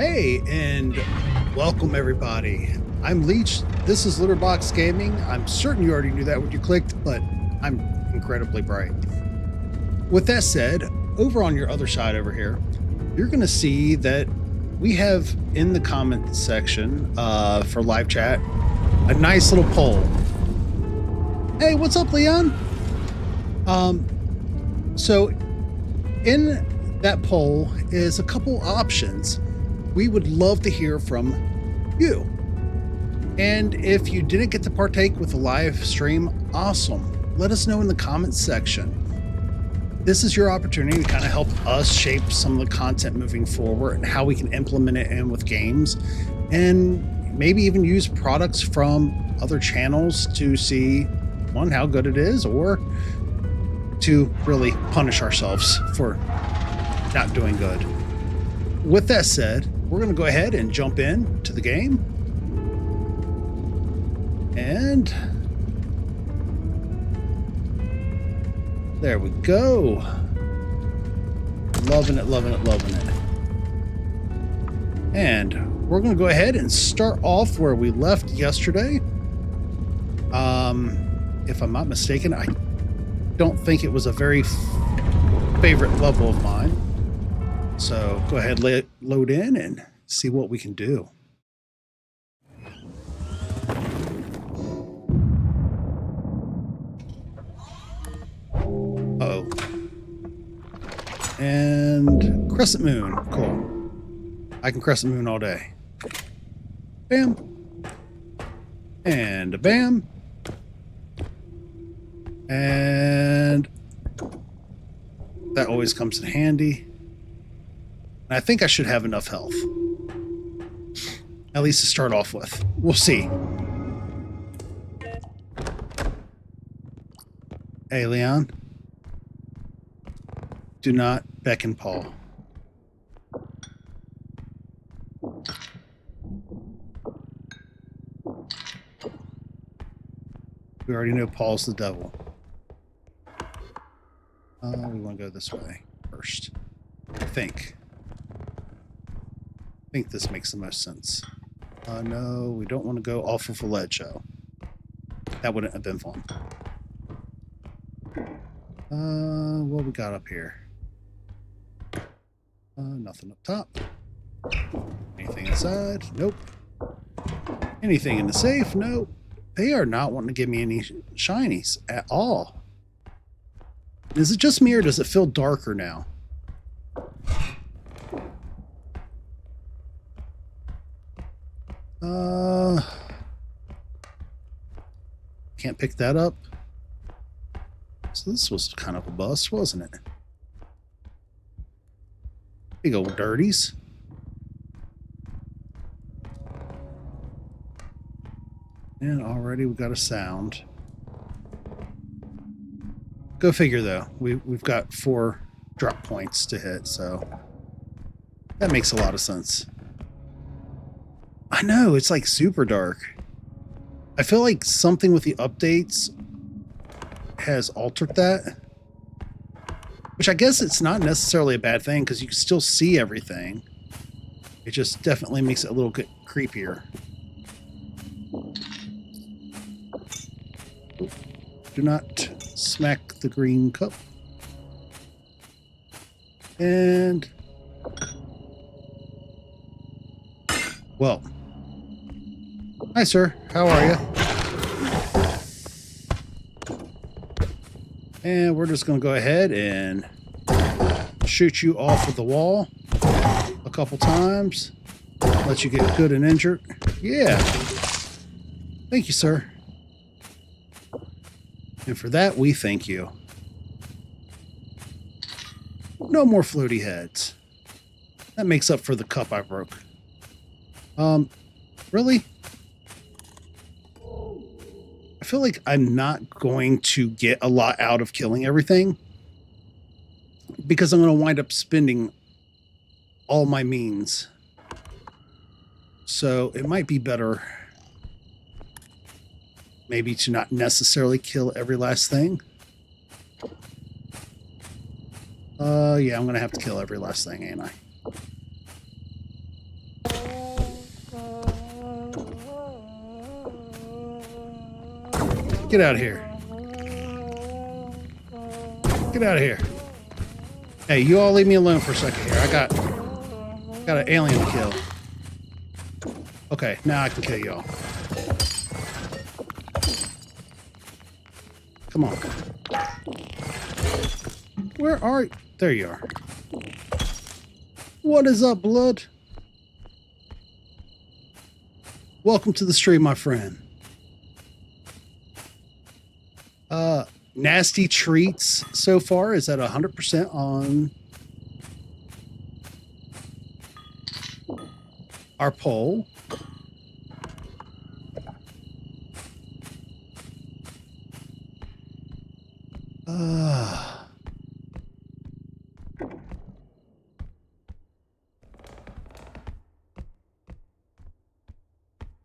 Hey, and welcome everybody. I'm Leech. This is Litterbox Gaming. I'm certain you already knew that when you clicked, but I'm incredibly bright. With that said, over on your other side over here, you're going to see that we have in the comment section for live chat a nice little poll. Hey, what's up, Leon? So in that poll is a couple options. We would love to hear from you. And if you didn't get to partake with the live stream, awesome. Let us know in the comments section. This is your opportunity to kind of help us shape some of the content moving forward and how we can implement it in with games, and maybe even use products from other channels to see, one, how good it is, or to really punish ourselves for not doing good. With that said, we're going to go ahead and jump in to the game. And there we go. Loving it, loving it, loving it. And we're going to go ahead and start off where we left yesterday. If I'm not mistaken, I don't think it was a very favorite level of mine. So go ahead, load in and see what we can do. Uh-oh. And crescent moon. Cool. I can crescent moon all day. Bam. And a bam. And that always comes in handy. And I think I should have enough health. At least to start off with. We'll see. Hey, Leon. Do not beckon Paul. We already know Paul's the devil. We want to go this way first. I think this makes the most sense. No, we don't want to go off of a ledge, though. That wouldn't have been fun. What we got up here? Nothing up top. Anything inside? Nope. Anything in the safe? Nope. They are not wanting to give me any shinies at all. Is it just me, or does it feel darker now? Can't pick that up. So this was kind of a bust, wasn't it? Big old dirties. And already we got a sound. Go figure, though. We've got 4 drop points to hit, so that makes a lot of sense. I know, it's like super dark. I feel like something with the updates has altered that. Which I guess it's not necessarily a bad thing, because you can still see everything. It just definitely makes it a little bit creepier. Do not smack the green cup. And well, hi sir, how are you? And we're just going to go ahead and shoot you off of the wall a couple times. Let you get good and injured. Yeah. Thank you, sir. And for that, we thank you. No more floaty heads. That makes up for the cup I broke. Really? I feel like I'm not going to get a lot out of killing everything, because I'm going to wind up spending all my means. So it might be better maybe to not necessarily kill every last thing. Yeah, I'm going to have to kill every last thing, ain't I? Get out of here. Get out of here. Hey, you all leave me alone for a second here. I got an alien to kill. Okay, now I can kill y'all. Come on. Where are you? There you are. What is up, blood? Welcome to the stream, my friend. Nasty treats so far is at 100% on our poll.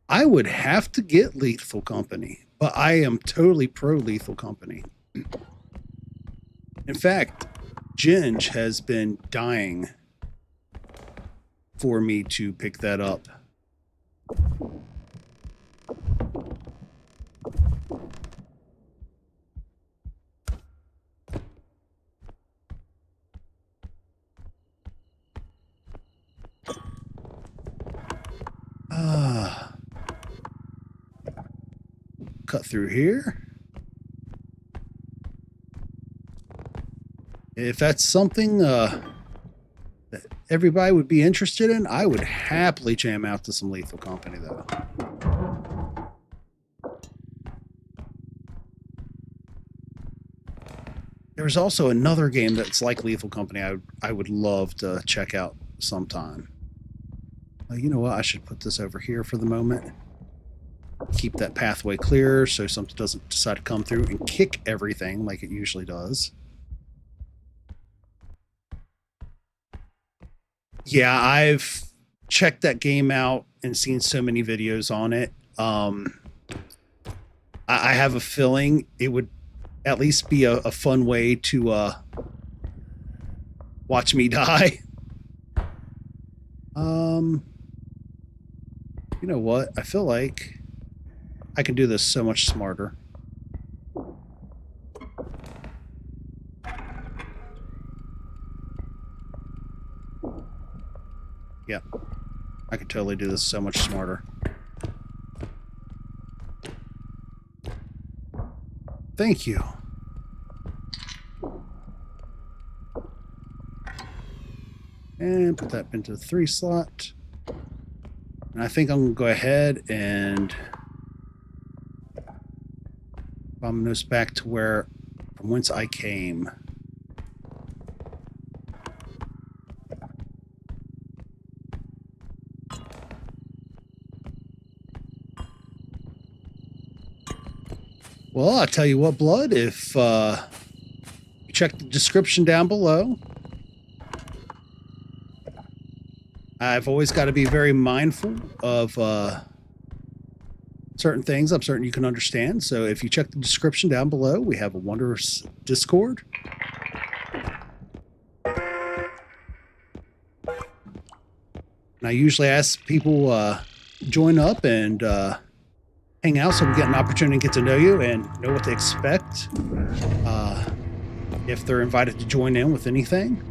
I would have to get Lethal Company, but I am totally pro Lethal Company. In fact, Ginge has been dying for me to pick that up. Cut through here. If that's something that everybody would be interested in, I would happily jam out to some Lethal Company, though. There's also another game that's like Lethal Company I would love to check out sometime. You know what? I should put this over here for the moment. Keep that pathway clear so something doesn't decide to come through and kick everything like it usually does. Yeah, I've checked that game out and seen so many videos on it. I have a feeling it would at least be a fun way to watch me die. You know what? I feel like I can do this so much smarter. Yep. I could totally do this so much smarter. Thank you. And put that into the 3 slot. And I think I'm going to go ahead and bomb this back to from whence I came. Well, I'll tell you what, Blood, if you check the description down below, I've always got to be very mindful of certain things I'm certain you can understand. So if you check the description down below, we have a wondrous Discord. And I usually ask people join up and hang out so we get an opportunity to get to know you and know what to expect if they're invited to join in with anything.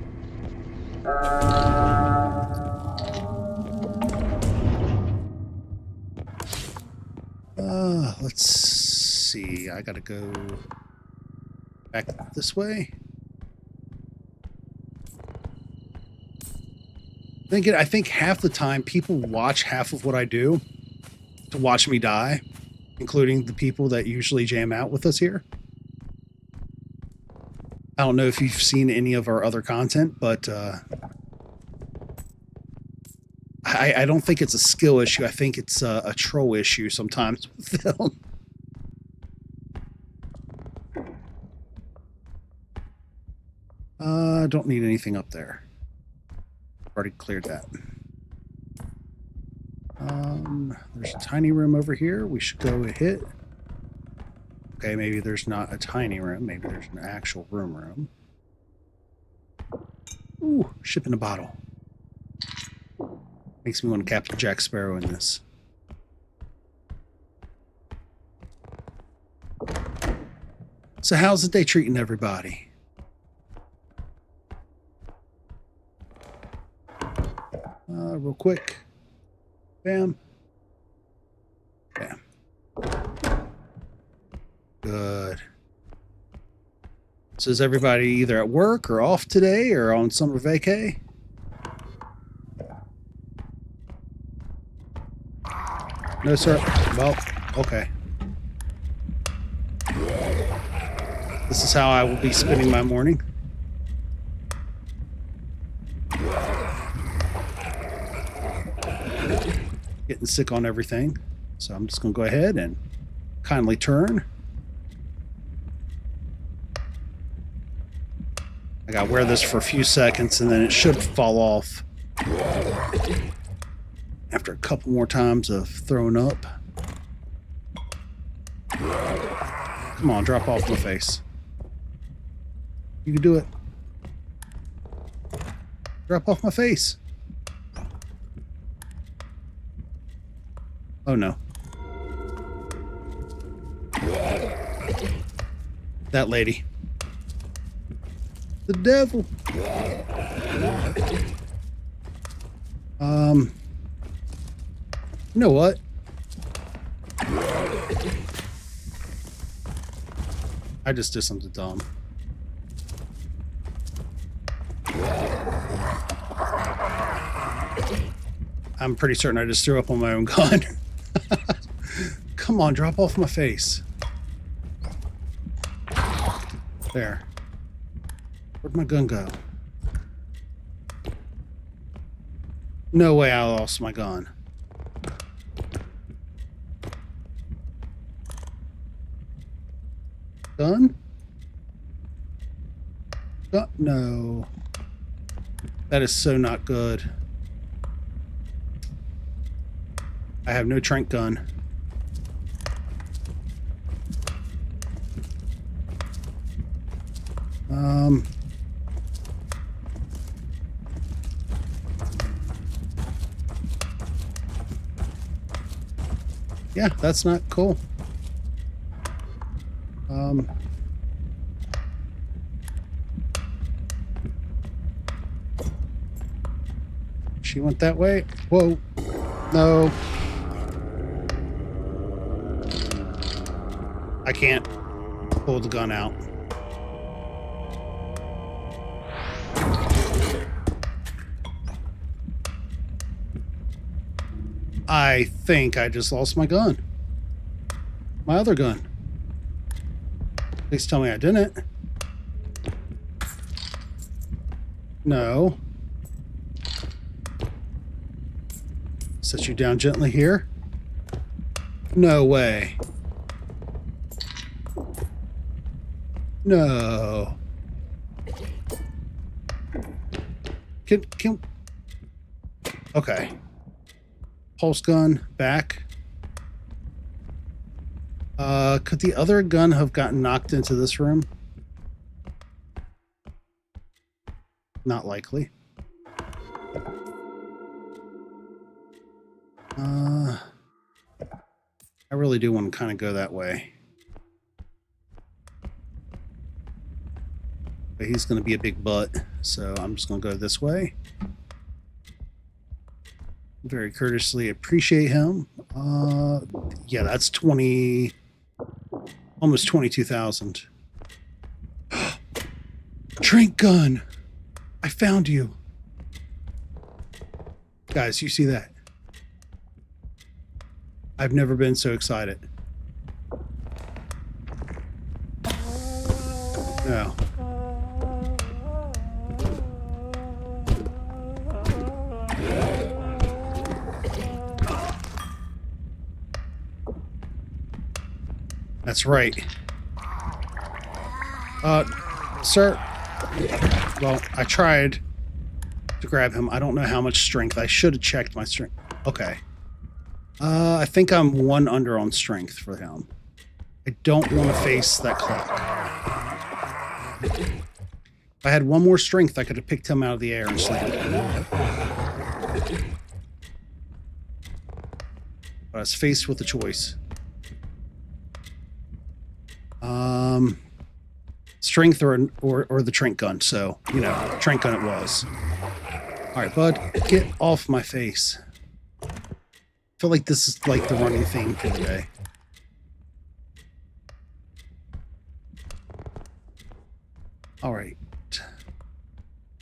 Let's see. I gotta go back this way. I think half the time people watch half of what I do to watch me die, including the people that usually jam out with us here. I don't know if you've seen any of our other content, but I don't think it's a skill issue. I think it's a troll issue sometimes with them. Don't need anything up there. Already cleared that. There's a tiny room over here. We should go hit. Okay, maybe there's not a tiny room. Maybe there's an actual room. Ooh, ship in a bottle. Makes me want to Captain Jack Sparrow in this. So how's the day treating everybody? Real quick. Bam. Bam. Good. So is everybody either at work or off today or on summer vacay? No, sir. Well, okay. This is how I will be spending my morning. Getting sick on everything. So I'm just going to go ahead and kindly turn. I got to wear this for a few seconds and then it should fall off after a couple more times of throwing up. Come on, drop off my face. You can do it. Drop off my face. Oh no. That lady. The devil. You know what? I just did something dumb. I'm pretty certain I just threw up on my own gun. Come on, drop off my face. There. Where'd my gun go? No way I lost my gun. Gun? No. That is so not good. I have no trank gun. Yeah, that's not cool. She went that way. Whoa. No. I can't pull the gun out. I think I just lost my gun. My other gun. Please tell me I didn't. No. Set you down gently here. No way. No. Can okay. Pulse gun back. Could the other gun have gotten knocked into this room? Not likely. I really do want to kind of go that way. But he's going to be a big butt, so I'm just going to go this way. Very courteously appreciate him. Yeah, that's 20, almost 22,000. Trank gun! I found you. Guys, you see that? I've never been so excited. No. That's right. Sir. Well, I tried to grab him. I don't know how much strength. I should have checked my strength. Okay. I think I'm one under on strength for him. I don't want to face that clock. If I had one more strength, I could have picked him out of the air and slammed him. But I was faced with a choice. strength or the trank gun. So, you know, trank gun it was. All right, bud, get off my face. I feel like this is like the running theme for the day. All right.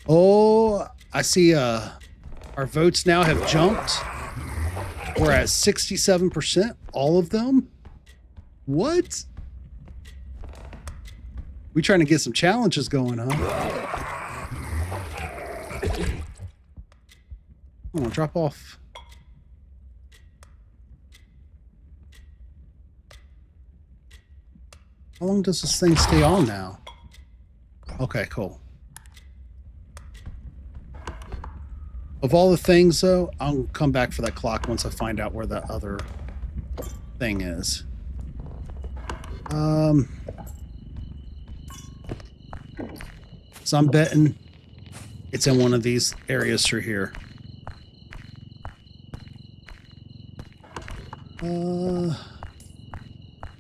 Oh, I see our votes now have jumped. We're at 67%, all of them. What? We trying to get some challenges going, huh? I'm gonna drop off. How long does this thing stay on now? Okay, cool. Of all the things, though, I'll come back for that clock once I find out where that other thing is. So I'm betting it's in one of these areas through here.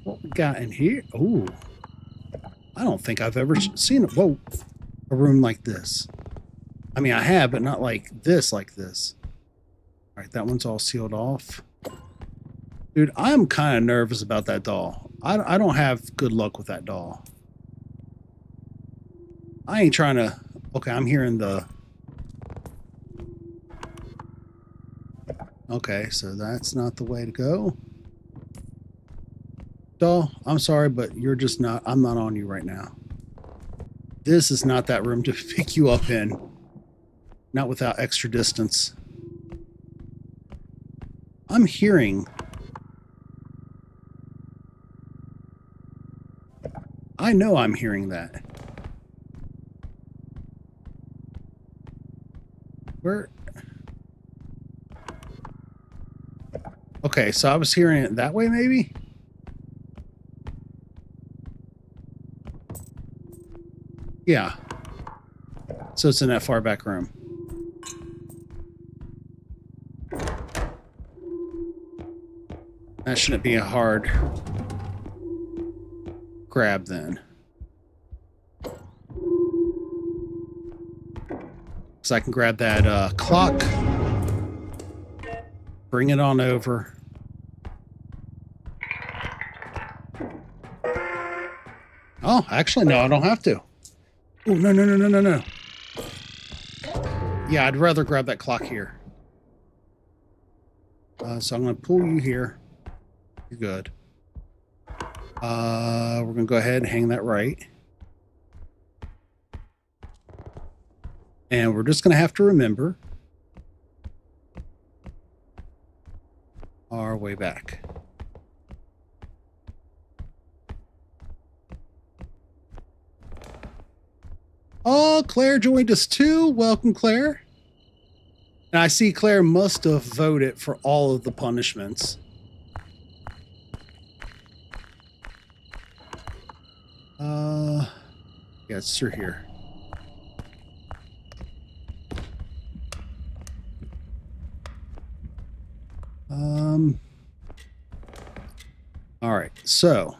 What we got in here? Ooh. I don't think I've ever seen it. Whoa. A room like this. I mean, I have, but not like this, All right, that one's all sealed off. Dude, I'm kind of nervous about that doll. I don't have good luck with that doll. I ain't trying to... Okay, I'm hearing the... Okay, so that's not the way to go. Doll, I'm sorry, but you're just not... I'm not on you right now. This is not that room to pick you up in. Not without extra distance. I'm hearing... I know I'm hearing that. Where? Okay, so I was hearing it that way, maybe? Yeah. So it's in that far back room. That shouldn't be a hard grab then. So I can grab that clock, bring it on over. Oh, actually, no, I don't have to. Oh, no, no, no, no, no, no. Yeah, I'd rather grab that clock here. So I'm going to pull you here. You're good. We're going to go ahead and hang that right. And we're just going to have to remember our way back. Oh, Claire joined us too. Welcome, Claire. And I see Claire must have voted for all of the punishments. Yeah, it's through here. All right, so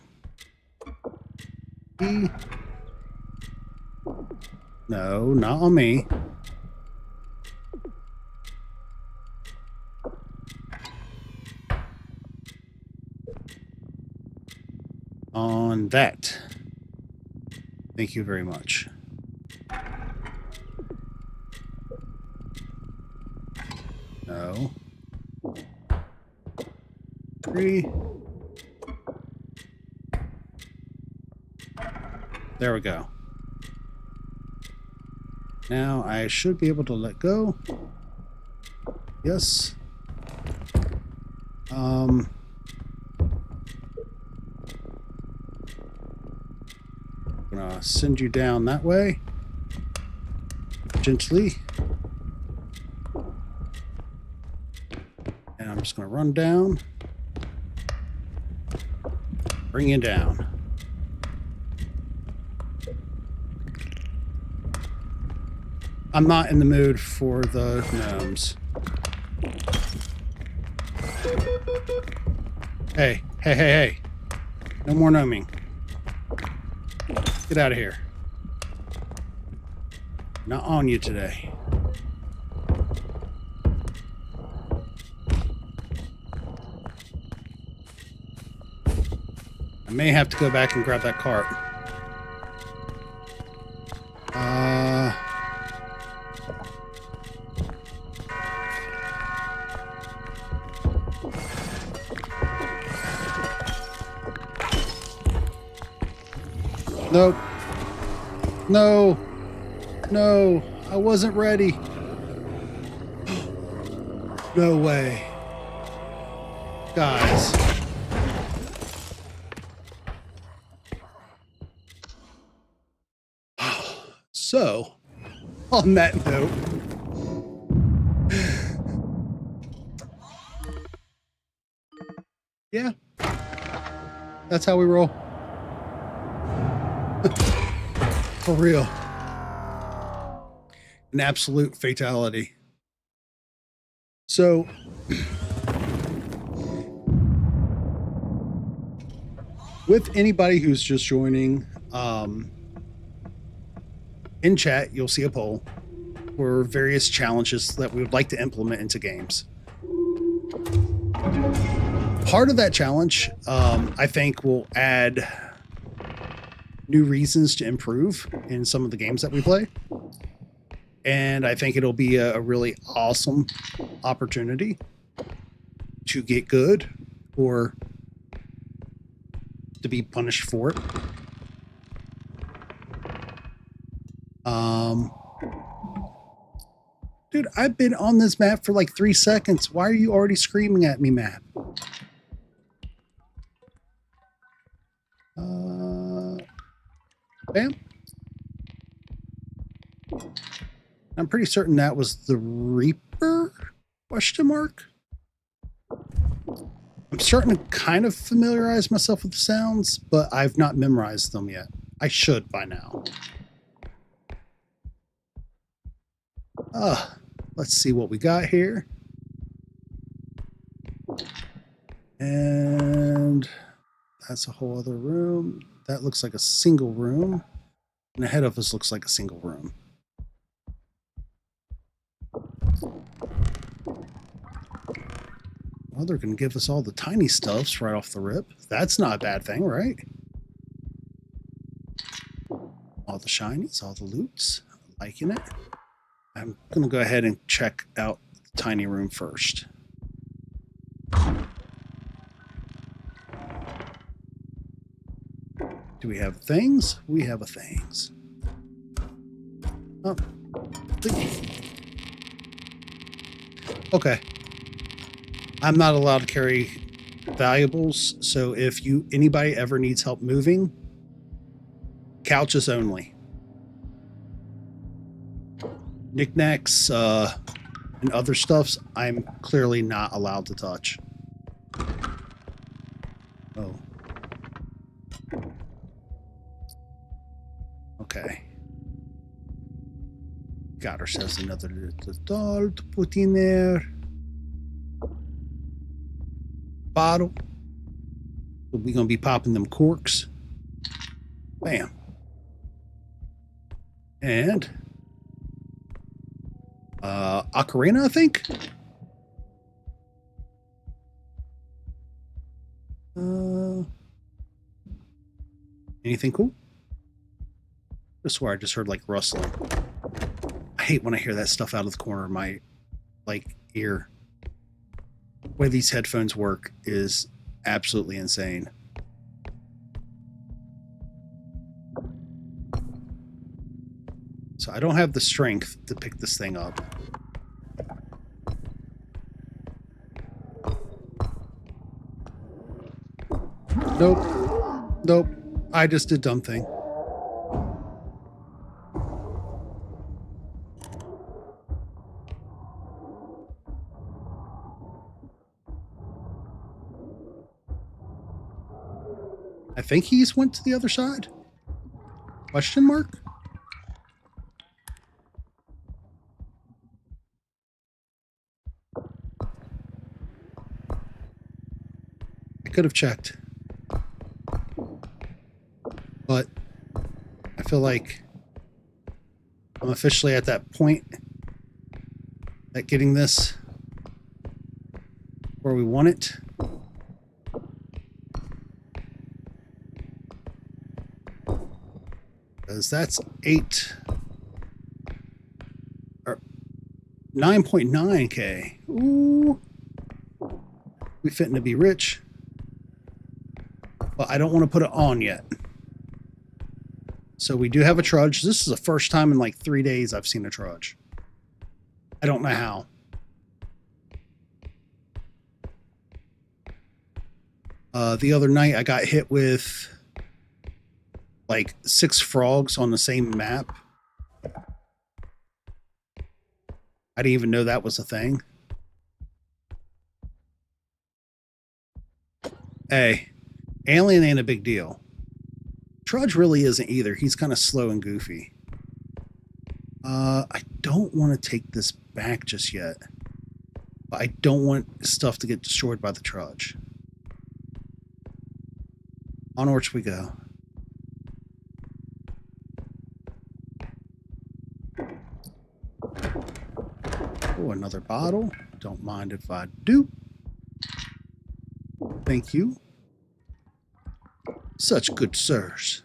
no, not on me. On that. Thank you very much. No. 3. There we go. Now I should be able to let go. Yes. I'm gonna send you down that way. Gently. And I'm just gonna run down. Bring you down. I'm not in the mood for the gnomes. Hey, hey, hey, hey. No more gnoming. Get out of here. Not on you today. I may have to go back and grab that cart. Nope. No. No. I wasn't ready. No way. Guys. So, on that note, yeah, that's how we roll. For real. An absolute fatality. So, with anybody who's just joining, in chat, you'll see a poll for various challenges that we would like to implement into games. Part of that challenge, I think, will add new reasons to improve in some of the games that we play. And I think it'll be a really awesome opportunity to get good or to be punished for it. Dude, I've been on this map for like 3 seconds. Why are you already screaming at me, map? Bam. I'm pretty certain that was the Reaper? Question mark? I'm starting to kind of familiarize myself with the sounds, but I've not memorized them yet. I should by now. Let's see what we got here. And that's a whole other room. That looks like a single room. And ahead of us looks like a single room. Well, they're going to give us all the tiny stuffs right off the rip. That's not a bad thing, right? All the shinies, all the loots. I'm liking it. I'm going to go ahead and check out the tiny room first. Do we have things? We have a things. Oh. Okay. I'm not allowed to carry valuables, so if anybody ever needs help moving, couches only. Knickknacks and other stuffs, I'm clearly not allowed to touch. Oh. Okay. Got ourselves another little doll to put in there. Bottle. We're gonna be popping them corks. Bam. And ocarina, I think. Anything cool? I swear I just heard like rustling. I hate when I hear that stuff out of the corner of my ear. The way these headphones work is absolutely insane. So I don't have the strength to pick this thing up. Nope. Nope. I just did a dumb thing. I think he's went to the other side. Question mark? I could have checked. But I feel like... I'm officially at that point at getting this where we want it. Because that's 9.9K. Ooh. We fitting to be rich. But I don't want to put it on yet. So we do have a trudge. This is the first time in like 3 days I've seen a trudge. I don't know how. The other night I got hit with like 6 frogs on the same map. I didn't even know that was a thing. Hey, alien ain't a big deal. Trudge really isn't either. He's kind of slow and goofy. I don't want to take this back just yet. But I don't want stuff to get destroyed by the trudge. Onwards we go. Oh, another bottle. Don't mind if I do. Thank you. Such good sirs.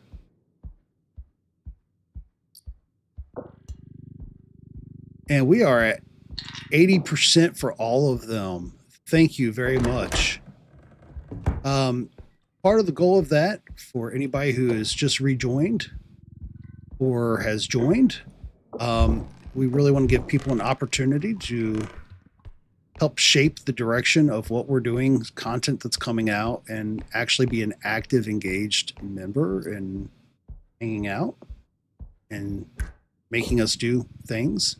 And we are at 80% for all of them. Thank you very much. Part of the goal of that, for anybody who has just rejoined or has joined, we really want to give people an opportunity to help shape the direction of what we're doing, content that's coming out, and actually be an active, engaged member and hanging out and making us do things.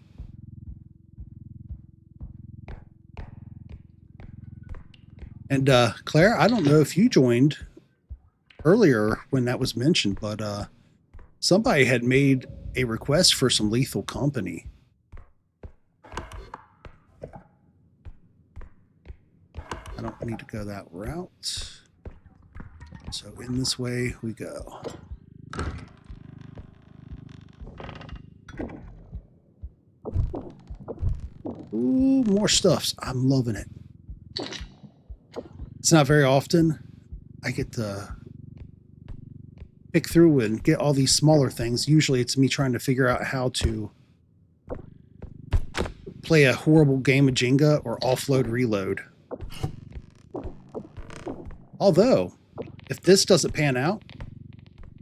And Claire, I don't know if you joined earlier when that was mentioned, but somebody had made a request for some lethal company. I don't need to go that route. So in this way we go. Ooh, more stuffs. I'm loving it. It's not very often I get to pick through and get all these smaller things. Usually it's me trying to figure out how to play a horrible game of Jenga or offload reload. Although, if this doesn't pan out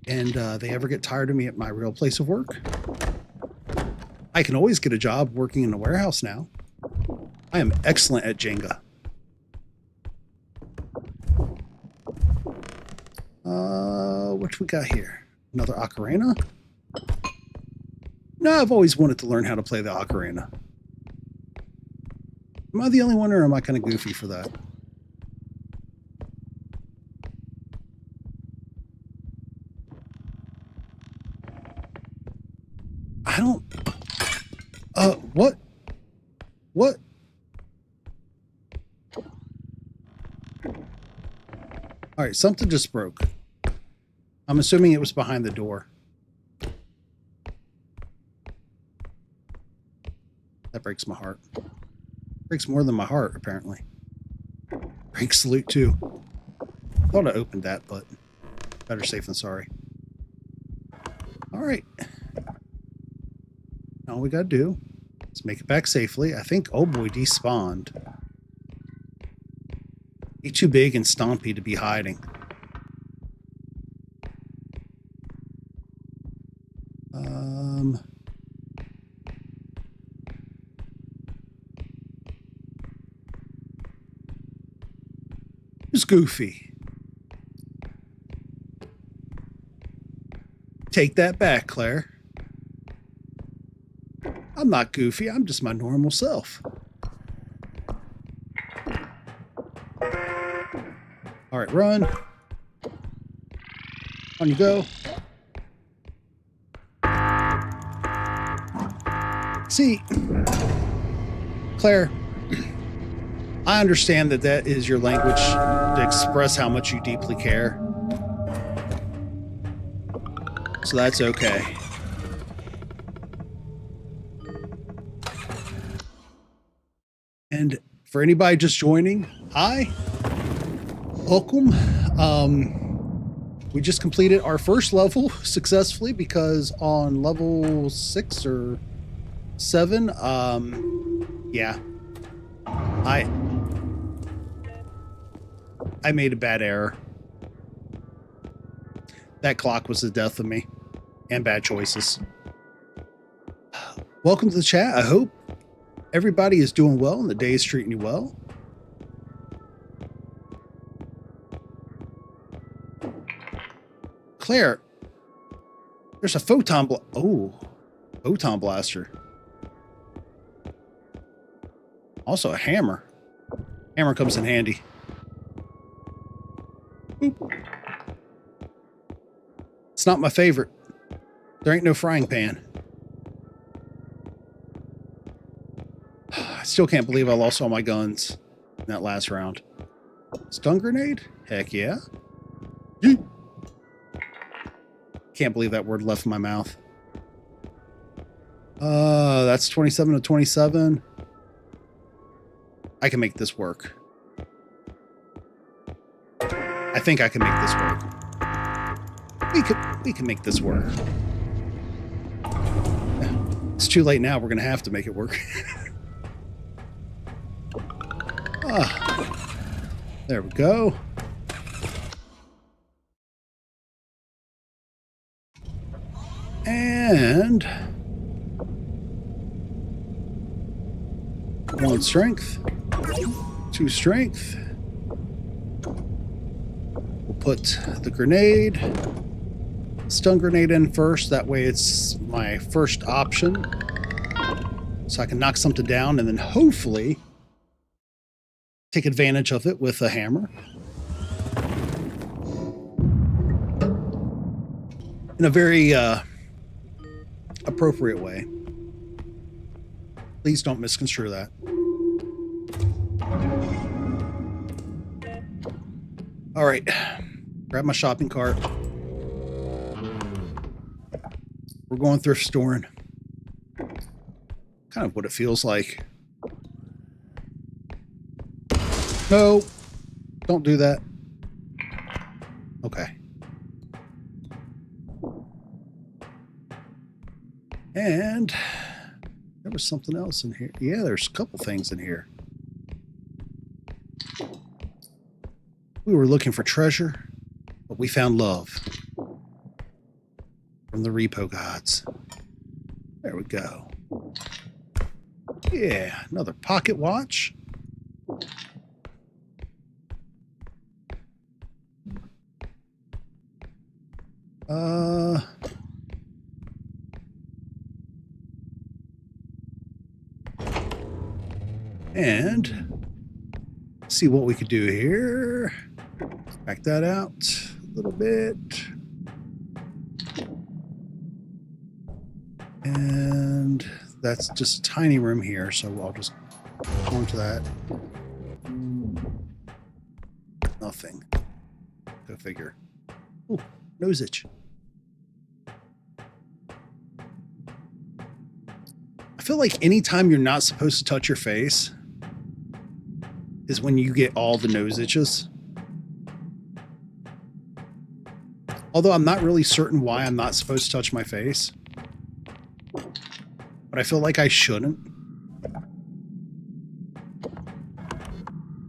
and they ever get tired of me at my real place of work, I can always get a job working in a warehouse now. I am excellent at Jenga. What we got here? Another ocarina? No, I've always wanted to learn how to play the ocarina. Am I the only one, or am I kind of goofy for that? I don't... what? What? Alright, something just broke. I'm assuming it was behind the door. That breaks my heart. Breaks more than my heart, apparently. Breaks loot, too. Thought I opened that, but better safe than sorry. Alright. All we gotta do is make it back safely. I think old boy despawned. He's too big and stompy to be hiding. Who's goofy? Take that back, Claire. I'm not goofy. I'm just my normal self. All right, run. On you go. See, Claire, I understand that that is your language to express how much you deeply care. So that's okay. For anybody just joining, hi, welcome. We just completed our first level successfully because on level 6 or 7, yeah, I made a bad error. That clock was the death of me, and bad choices. Welcome to the chat. I hope everybody is doing well and the day is treating you well. Claire, there's a photon photon blaster. Also a hammer. Hammer comes in handy. Boop. It's not my favorite. There ain't no frying pan. I still can't believe I lost all my guns in that last round. Stun grenade? Heck yeah. Yeet. Can't believe that word left in my mouth. That's 27 to 27. I can make this work. I think I can make this work. We can make this work. It's too late now. We're gonna have to make it work. There we go. And 1 strength, 2 strength. We'll put the grenade, stun grenade in first. That way it's my first option. So I can knock something down and then hopefully take advantage of it with a hammer. In a very appropriate way. Please don't misconstrue that. All right, grab my shopping cart. We're going thrift storing. Kind of what it feels like. No, don't do that. Okay. And there was something else in here. Yeah, there's a couple things in here. We were looking for treasure, but we found love from the R.E.P.O gods. There we go. Yeah, another pocket watch. And see what we could do here. Back that out a little bit. And that's just a tiny room here, so I'll just go into that. Nothing. Go figure. Ooh, nose itch. I feel like anytime you're not supposed to touch your face is when you get all the nose itches. Although I'm not really certain why I'm not supposed to touch my face. But I feel like I shouldn't.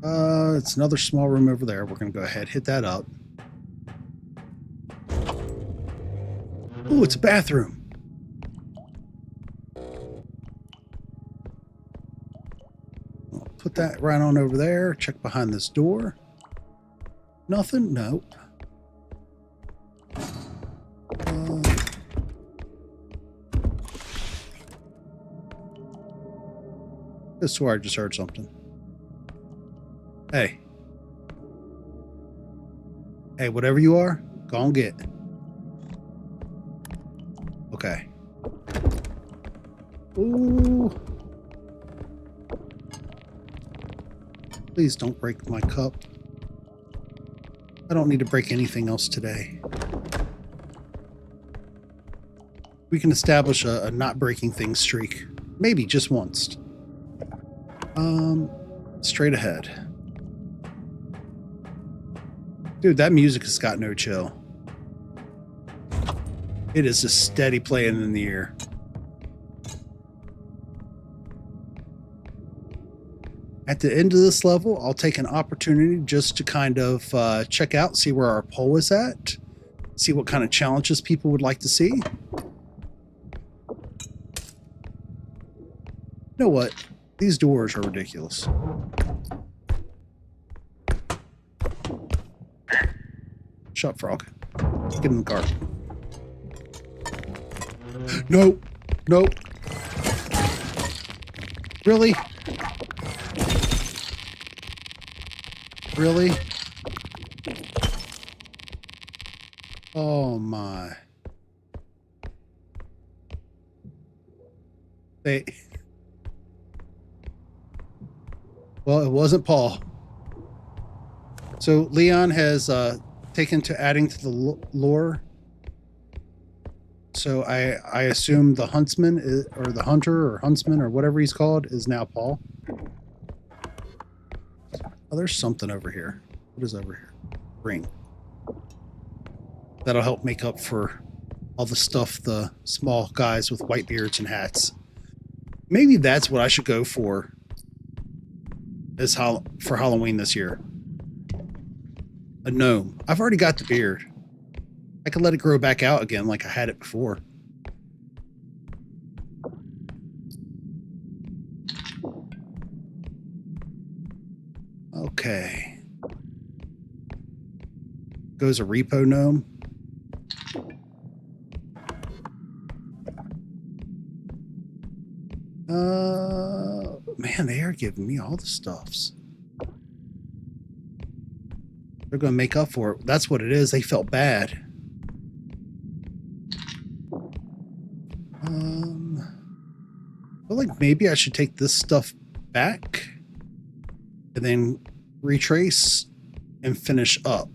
It's another small room over there. We're going to go ahead, hit that up. Ooh, it's a bathroom. I'll put that right on over there. Check behind this door. Nothing? Nope. I swear I just heard something. Hey. Hey, whatever you are, go on get. Okay. Ooh. Please don't break my cup. I don't need to break anything else today. We can establish a not breaking things streak. Maybe just once. Straight ahead. Dude, that music has got no chill. It is just steady playing in the ear. At the end of this level, I'll take an opportunity just to kind of check out, see where our poll is at, see what kind of challenges people would like to see. You know what? These doors are ridiculous. Shut up, frog. Get in the car. Nope. Nope. Really? Really? Oh my. Well, it wasn't Paul. So Leon has taken to adding to the lore. So I assume the huntsman is, or the hunter or huntsman or whatever he's called is now Paul. Oh, there's something over here. What is over here? Ring. That'll help make up for all the stuff the small guys with white beards and hats. Maybe that's what I should go for for Halloween this year. A gnome. I've already got the beard. I could let it grow back out again like I had it before. Okay. Goes a R.E.P.O gnome. Man, they are giving me all the stuffs. They're going to make up for it. That's what it is. They felt bad. I feel like maybe I should take this stuff back and then retrace and finish up.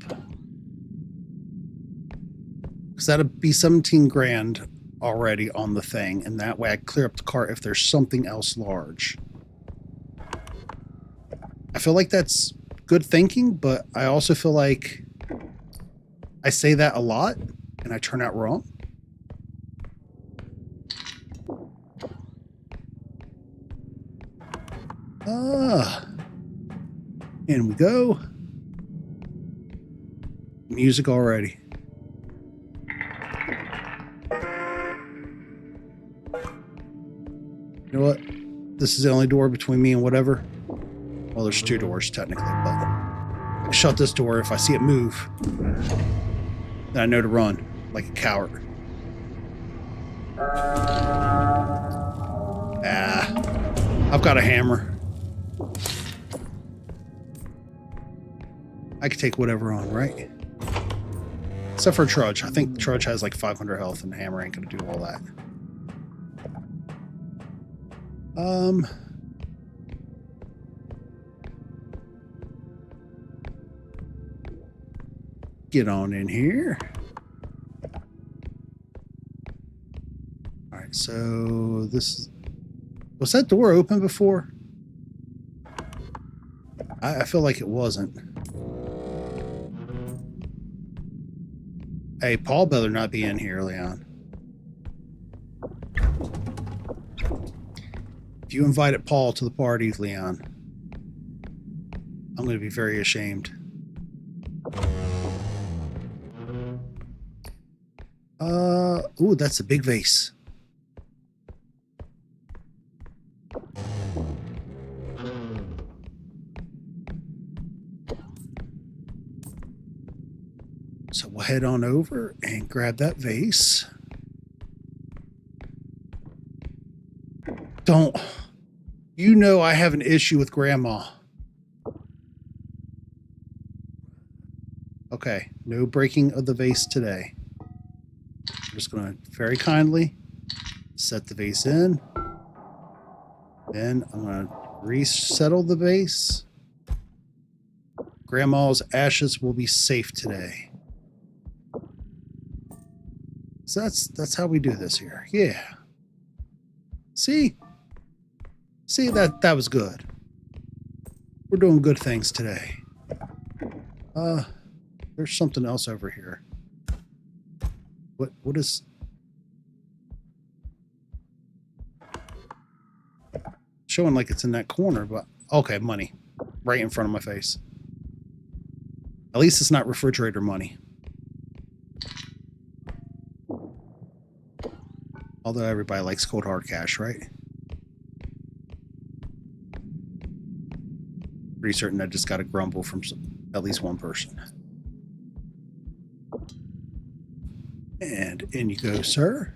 Because that'd be 17 grand already on the thing, and that way I clear up the cart if there's something else large. I feel like that's good thinking, but I also feel like I say that a lot and I turn out wrong. In we go. Music already. You know what? This is the only door between me and whatever. Well, there's two doors technically, but I can shut this door if I see it move. Then I know to run like a coward. I've got a hammer. I can take whatever on, right? Except for Trudge. I think Trudge has like 500 health and the hammer ain't gonna do all that. Get on in here. All right, so this is... Was that door open before? I feel like it wasn't. Hey, Paul better not be in here, Leon. If you invited Paul to the party, Leon, I'm going to be very ashamed. Ooh, that's a big vase. So we'll head on over and grab that vase. Don't. You know I have an issue with Grandma. Okay, no breaking of the vase today. I'm just going to very kindly set the vase in. Then I'm going to resettle the vase. Grandma's ashes will be safe today. So that's how we do this here. Yeah. See? See, that was good. We're doing good things today. There's something else over here. What is... Showing like it's in that corner, but... Okay, money. Right in front of my face. At least it's not refrigerator money. Although everybody likes cold hard cash, right? Pretty certain I just got a grumble from at least one person. And in you go, sir.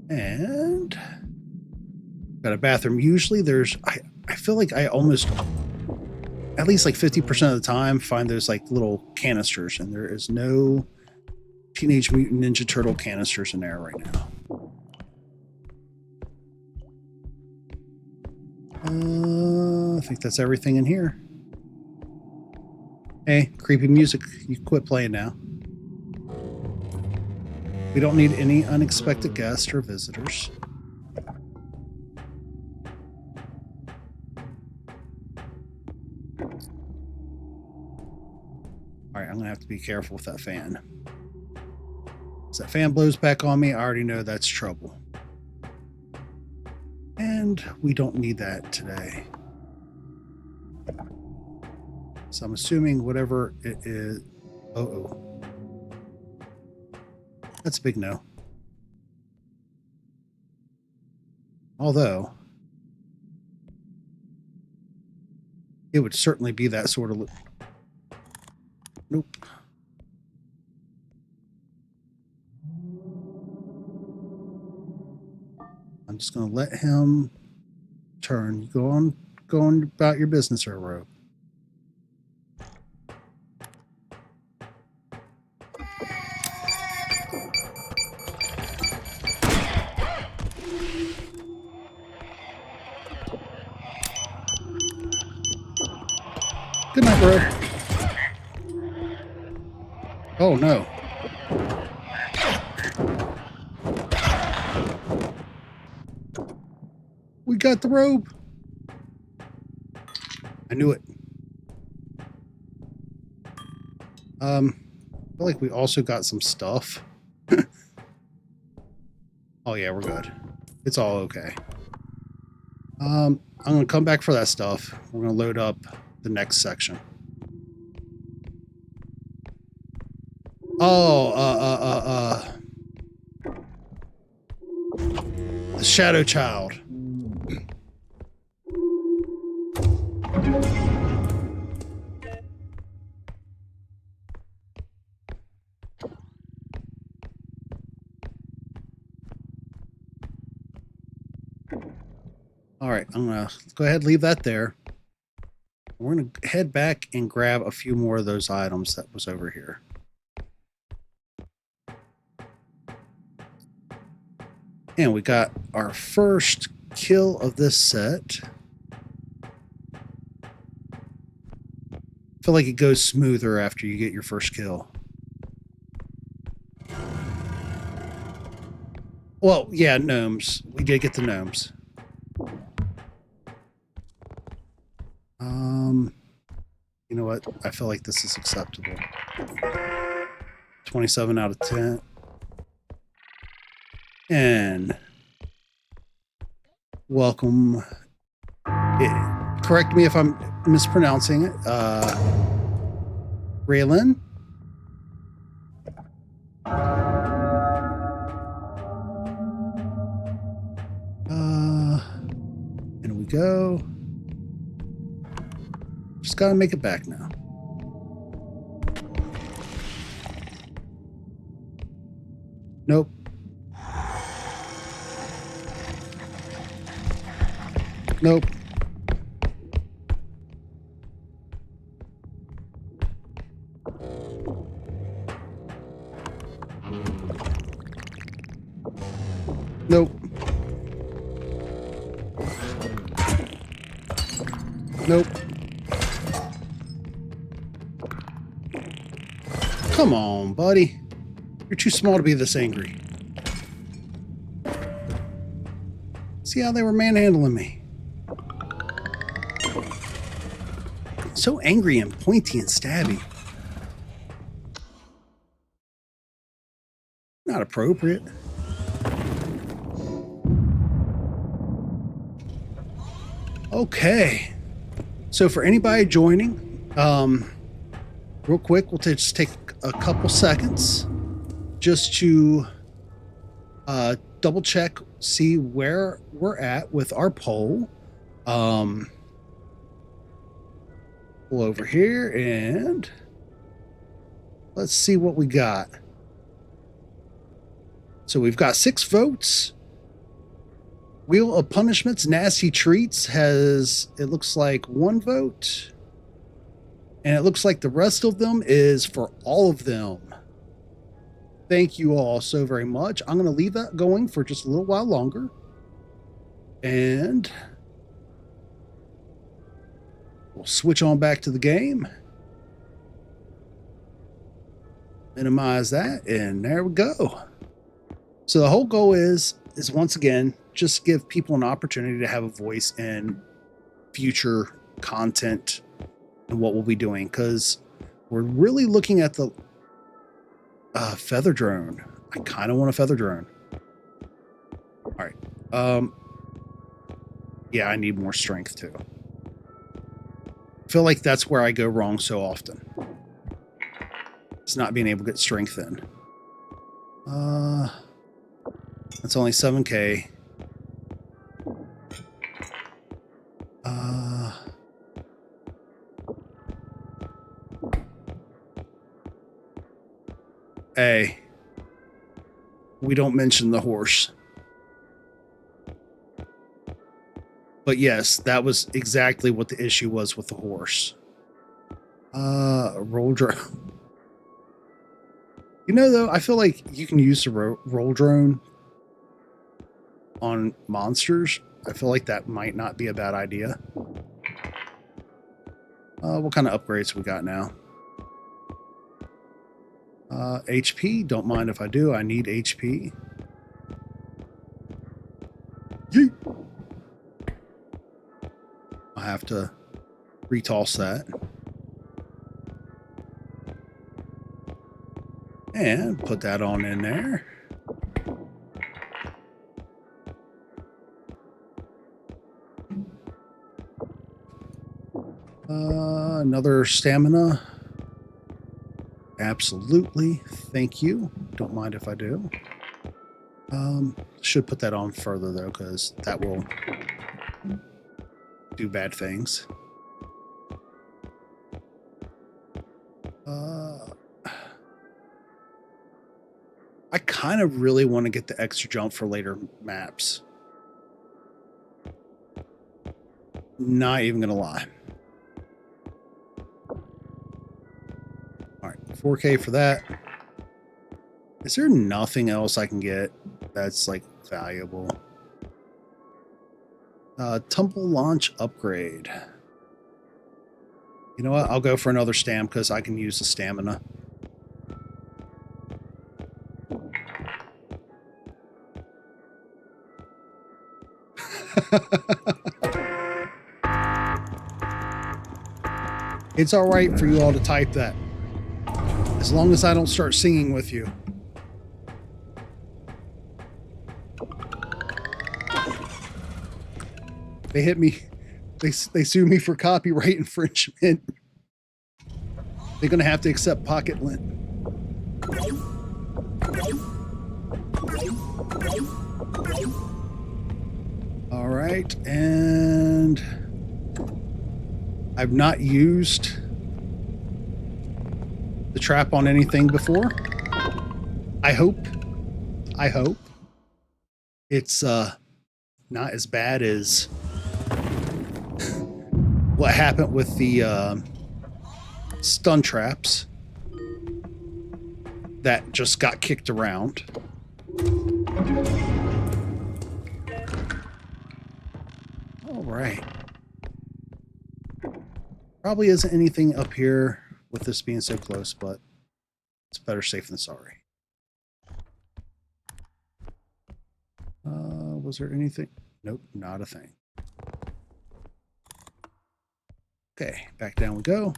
And got a bathroom. Usually there's, I feel like I almost, at least like 50% of the time, find those like little canisters, and there is no Teenage Mutant Ninja Turtle canisters in there right now. I think that's everything in here. Hey, creepy music. You quit playing now. We don't need any unexpected guests or visitors. Alright, I'm going to have to be careful with that fan. As that fan blows back on me, I already know that's trouble. And we don't need that today. So I'm assuming whatever it is... Uh-oh. That's a big no. Although, it would certainly be that sort of... Nope. I'm just going to let him turn. You go on about your business, R.E.P.O. Good night, bro. Oh, no. We got the robe. I knew it. I feel like we also got some stuff. Oh, yeah, we're good. It's all okay. I'm going to come back for that stuff. We're going to load up the next section. Oh, the Shadow Child. All right, I'm going to go ahead and leave that there. We're going to head back and grab a few more of those items that was over here. And we got our first kill of this set. I feel like it goes smoother after you get your first kill. Well, yeah, gnomes. We did get the gnomes. You know what? I feel like this is acceptable. 27 out of 10. And welcome. Correct me if I'm mispronouncing it. Raylan. And we go. Just gotta make it back now. Nope. Nope. Nope. Nope. Come on, buddy. You're too small to be this angry. See how they were manhandling me? so angry and pointy and stabby. Not appropriate. Okay. So for anybody joining, real quick, we'll just take a couple seconds just to double check, see where we're at with our poll. Pull over here and let's see what we got. So we've got 6 votes. Wheel of Punishments, Nasty Treats has, it looks like 1 vote. And it looks like the rest of them is for all of them. Thank you all so very much. I'm going to leave that going for just a little while longer. And we'll switch on back to the game. Minimize that, and there we go. So the whole goal is once again, just give people an opportunity to have a voice in future content and what we'll be doing, because we're really looking at the feather drone. I kind of want a feather drone. All right. Yeah, I need more strength too. I feel like that's where I go wrong so often. It's not being able to get strength in. That's only 7K. Hey, we don't mention the horse. But yes, that was exactly what the issue was with the horse. Roll drone. You know, though, I feel like you can use the roll drone on monsters. I feel like that might not be a bad idea. What kind of upgrades we got now? HP, don't mind if I do. I need HP. Yeet. I have to retoss that. And put that on in there. Another stamina. Absolutely. Thank you. Don't mind if I do. Should put that on further though, because that will do bad things. I kind of really want to get the extra jump for later maps. Not even gonna lie. All right, 4K for that. Is there nothing else I can get that's like valuable? Tumble launch upgrade. You know what? I'll go for another stam because I can use the stamina. It's all right for you all to type that, as long as I don't start singing with you. They hit me. They sue me for copyright infringement. They're gonna have to accept pocket lint. All right, and I've not used the trap on anything before. I hope it's not as bad as what happened with the stun traps that just got kicked around. All right. Probably isn't anything up here with this being so close, but it's better safe than sorry. Was there anything? Nope, not a thing. Okay, back down we go.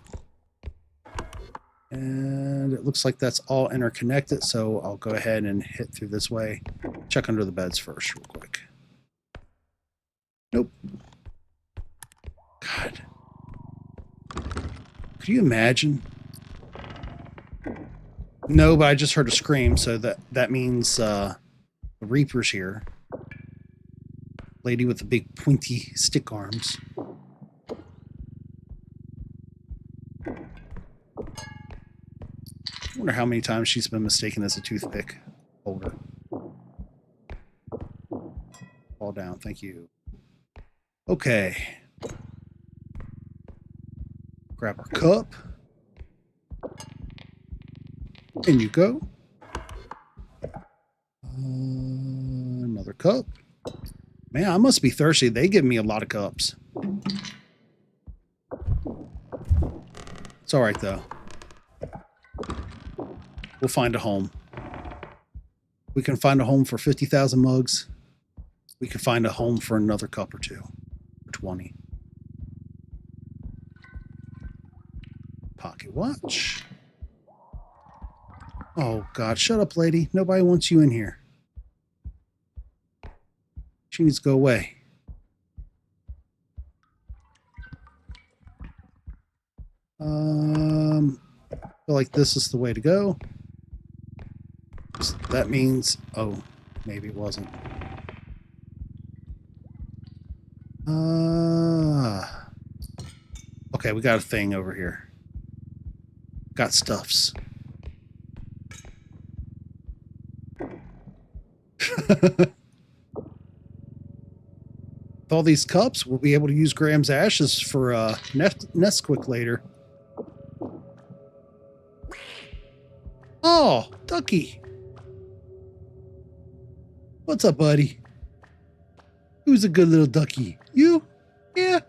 And it looks like that's all interconnected, so I'll go ahead and hit through this way. Check under the beds first real quick. Nope. God. Could you imagine? No, but I just heard a scream, so that means the Reaper's here. Lady with the big pointy stick arms. I wonder how many times she's been mistaken as a toothpick holder. Fall down, thank you. Okay. Grab our cup. In you go. Another cup. Man, I must be thirsty. They give me a lot of cups. It's all right, though. We'll find a home. We can find a home for 50,000 mugs. We can find a home for another cup or two. Or 20. Pocket watch. Oh, God. Shut up, lady. Nobody wants you in here. She needs to go away. I feel like this is the way to go. So that means... Oh, maybe it wasn't. Okay, we got a thing over here. Got stuffs. With all these cups, we'll be able to use Graham's ashes for Nesquik later. Oh, Ducky. What's up, buddy? Who's a good little ducky? You? Yeah.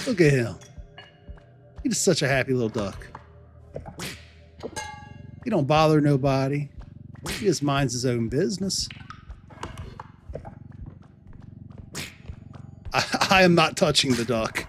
Look at him. He's such a happy little duck. He don't bother nobody. He just minds his own business. I am not touching the duck.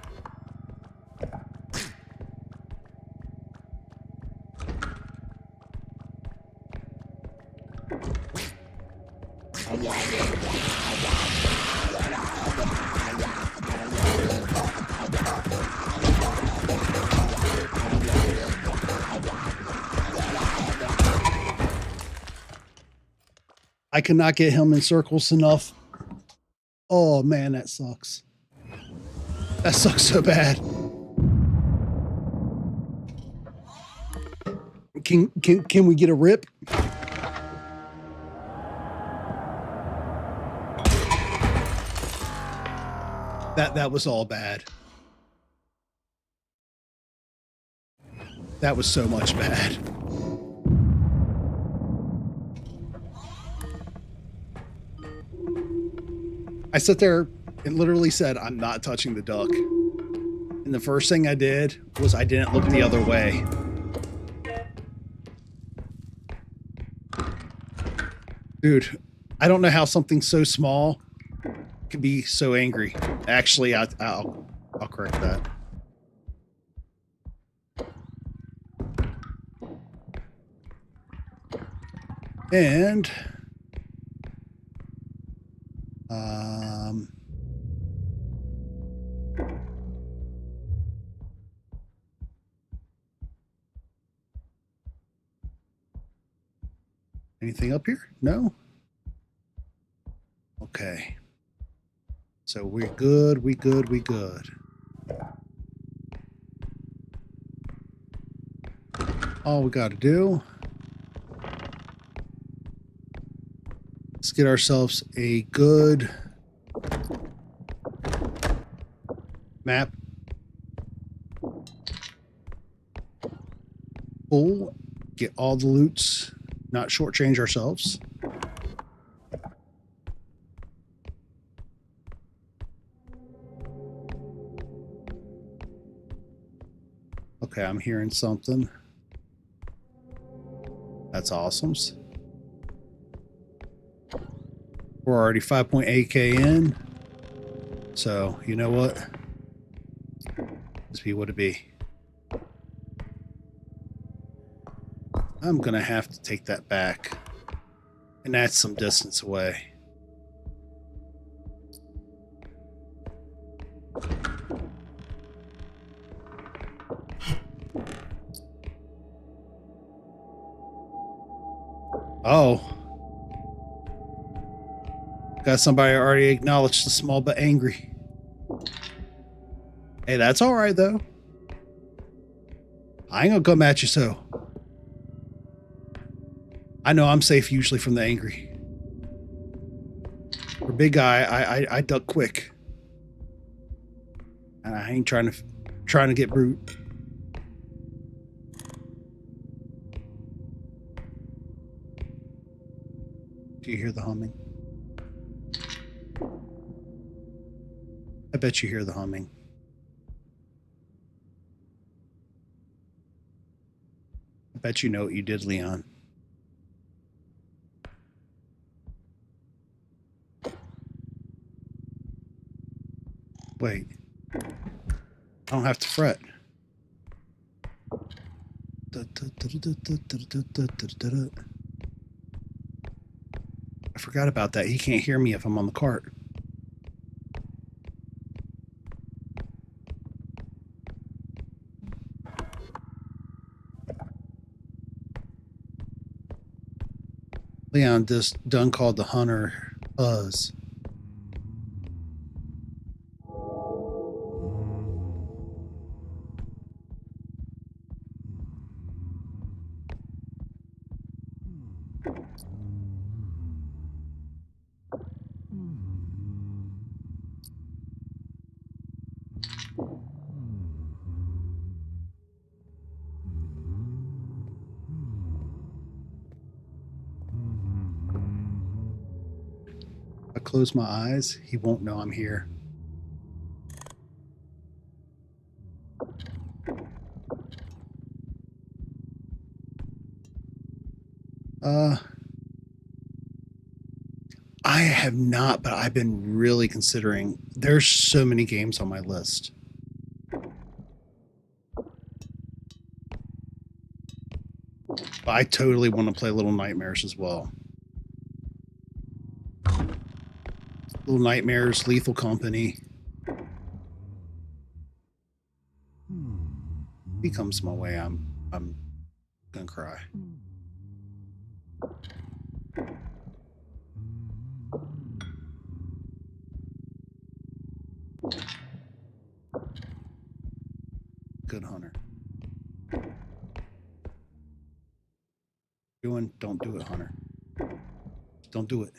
I cannot get him in circles enough. Oh man, that sucks. That sucks so bad. Can we get a rip? That was all bad. That was so much bad. I sat there and literally said, I'm not touching the duck. And the first thing I did was I didn't look the other way. Dude, I don't know how something so small can be so angry. Actually, I'll correct that. And anything up here? No? Okay. So we're good, we good. All we got to do is get ourselves a good map. Full. Get all the loots. Not shortchange ourselves. Okay, I'm hearing something. That's awesome. We're already 5.8K in. So, you know what? Just recipe would it be? I'm gonna have to take that back. And that's some distance away. Oh. Got somebody already acknowledged the small but angry. Hey, that's all right, though. I ain't gonna come at you, so. I know I'm safe usually from the angry. For big guy, I duck quick. And I ain't trying to get brute. Do you hear the humming? I bet you hear the humming. I bet you know what you did, Leon. Wait. I don't have to fret. I forgot about that. He can't hear me if I'm on the cart. Leon just done called the hunter Buzz. If I close my eyes, he won't know I'm here. I have not, but I've been really considering. There's so many games on my list. But I totally want to play Little Nightmares as well. Little Nightmares, Lethal Company. If he comes my way, I'm gonna cry. Good hunter. Don't do it, hunter. Don't do it.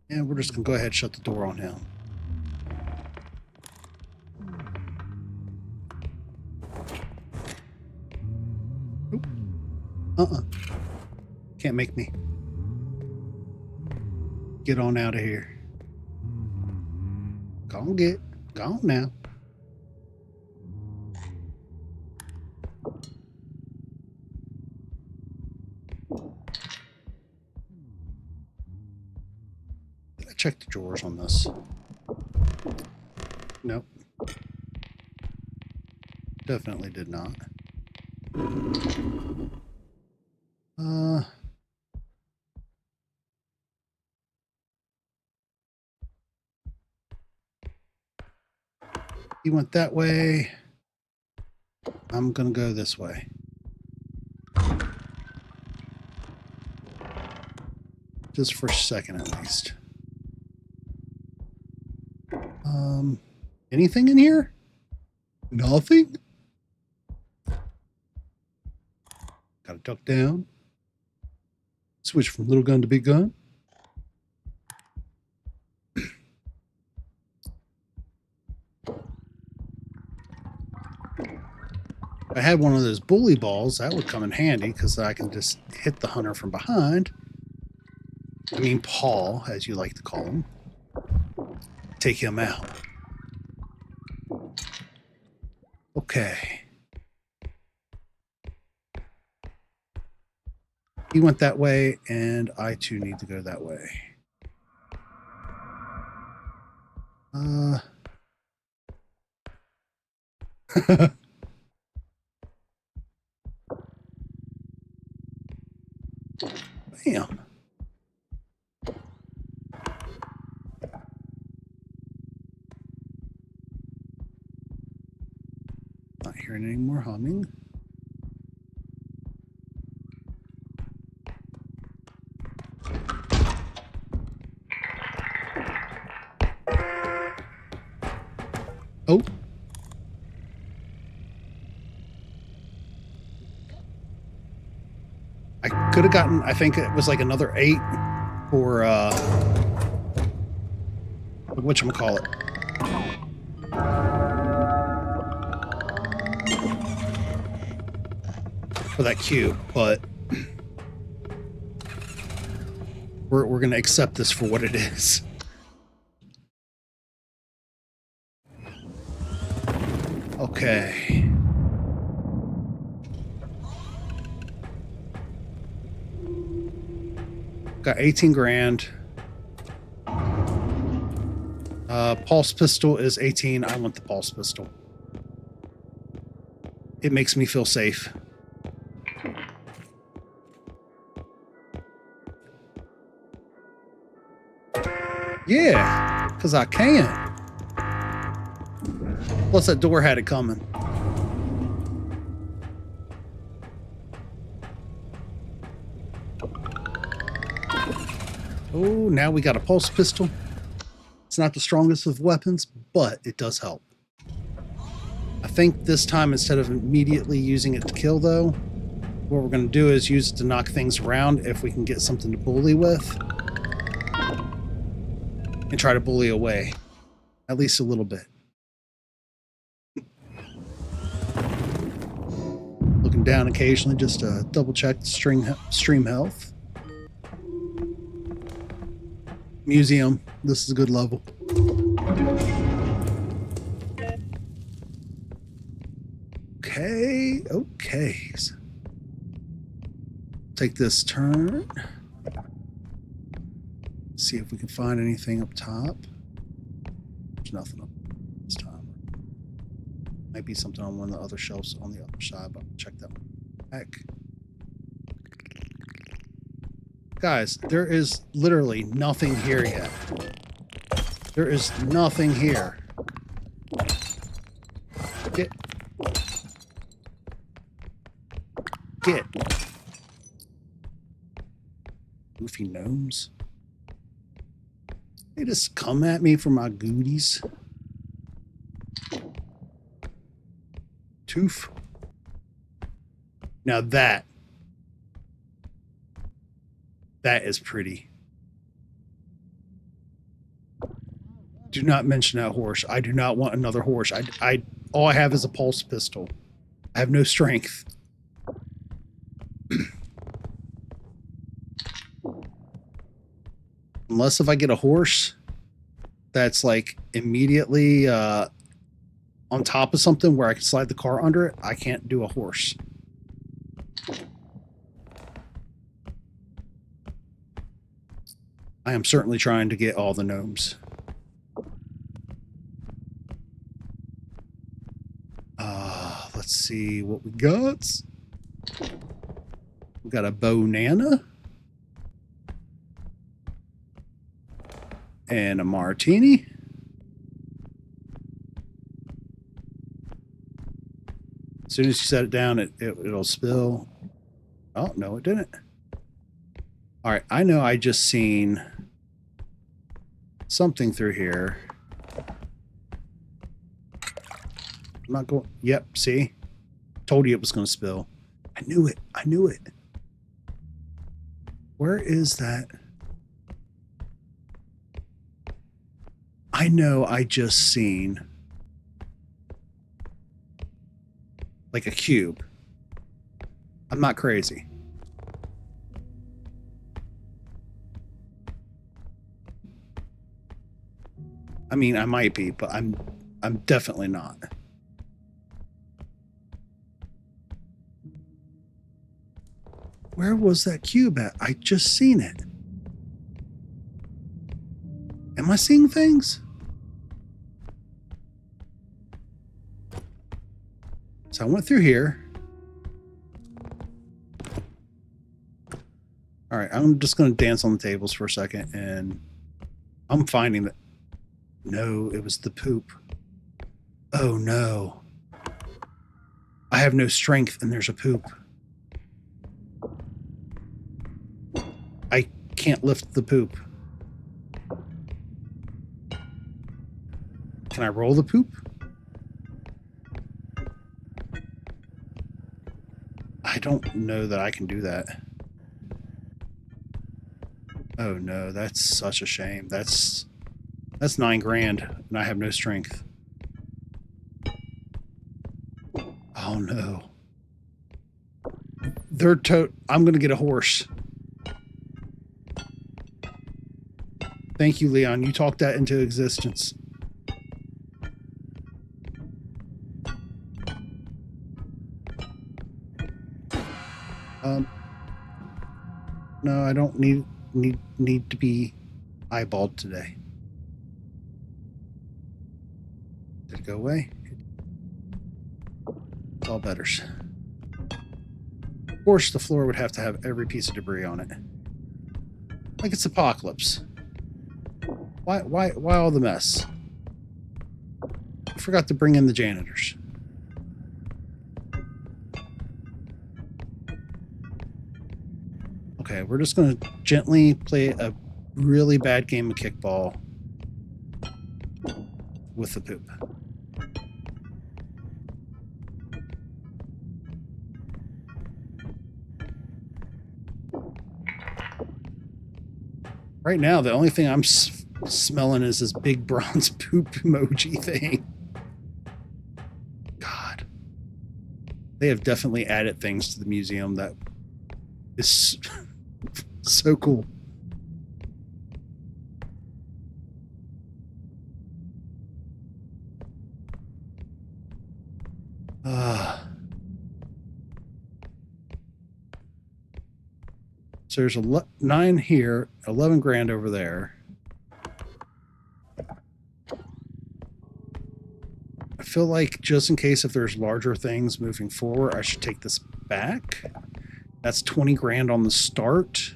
And we're just gonna go ahead and shut the door on him. Can't make me. Get on out of here. Go on now. Did I check the drawers on this? Nope. Definitely did not. He went that way. I'm gonna go this way. Just for a second at least. Anything in here? Nothing? Gotta duck down. Switch from little gun to big gun. If I had one of those bully balls, that would come in handy because I can just hit the hunter from behind. I mean, Paul, as you like to call him. Take him out. Okay. He went that way, and I too need to go that way. Bam. Not hearing any more humming. Oh. I could have gotten, I think it was like another 8 for, whatchamacallit. For that cube, but we're going to accept this for what it is. Okay. Got 18 grand. Pulse pistol is 18. I want the pulse pistol. It makes me feel safe. Yeah, because I can. Plus that door had it coming. Oh, now we got a pulse pistol. It's not the strongest of weapons, but it does help. I think this time, instead of immediately using it to kill, though, what we're going to do is use it to knock things around if we can get something to bully with. And try to bully away. At least a little bit. Looking down occasionally just to double check the stream health. Museum. This is a good level. Okay. Okay. Take this turn. See if we can find anything up top. There's nothing up this time. Might be something on one of the other shelves on the other side, but I'll check that one back. Guys, there is literally nothing here yet. There is nothing here. Get. Goofy gnomes. They just come at me for my goodies. Toof. Now that is pretty. Do not mention that horse. I do not want another horse. All I have is a pulse pistol. I have no strength. Unless if I get a horse that's like immediately on top of something where I can slide the car under it, I can't do a horse. I am certainly trying to get all the gnomes. Let's see what we got. We got a banana. And a martini. As soon as you set it down, it'll spill. Oh, no, it didn't. All right, I know I just seen something through here. I'm not going... Yep, see? Told you it was going to spill. I knew it. I knew it. Where is that? I know I just seen... like a cube. I'm not crazy. I mean, I might be, but I'm definitely not. Where was that cube at? I just seen it. Am I seeing things? So I went through here. All right, I'm just going to dance on the tables for a second, and I'm finding that. No, it was the poop. Oh no. I have no strength, and there's a poop. I can't lift the poop. Can I roll the poop? I don't know that I can do that. Oh no, that's such a shame. That's $9 grand, and I have no strength. Oh no. I'm gonna get a horse. Thank you, Leon. You talked that into existence. No, I don't need to be eyeballed today. Did it go away? It's all betters. Of course, the floor would have to have every piece of debris on it. Like it's Apocalypse. Why all the mess? I forgot to bring in the janitors. Okay, we're just going to gently play a really bad game of kickball with the poop. Right now, the only thing I'm smelling is this big bronze poop emoji thing. God. They have definitely added things to the museum that is so cool. So there's 9 here, 11 grand over there. I feel like just in case if there's larger things moving forward, I should take this back. That's 20 grand on the start.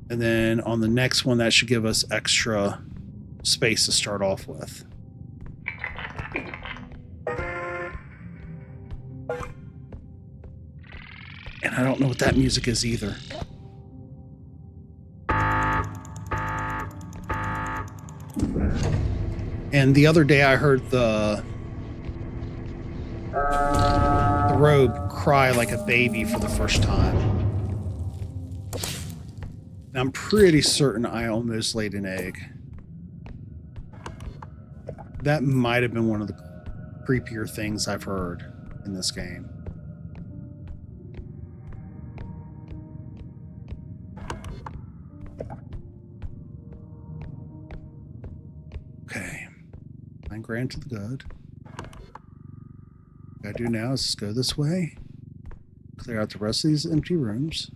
And then on the next one, that should give us extra space to start off with. And I don't know what that music is either. And the other day I heard the robe cry like a baby for the first time. And I'm pretty certain I almost laid an egg. That might have been one of the creepier things I've heard in this game. Okay. 9 grand to the good. What I do now is just go this way, clear out the rest of these empty rooms.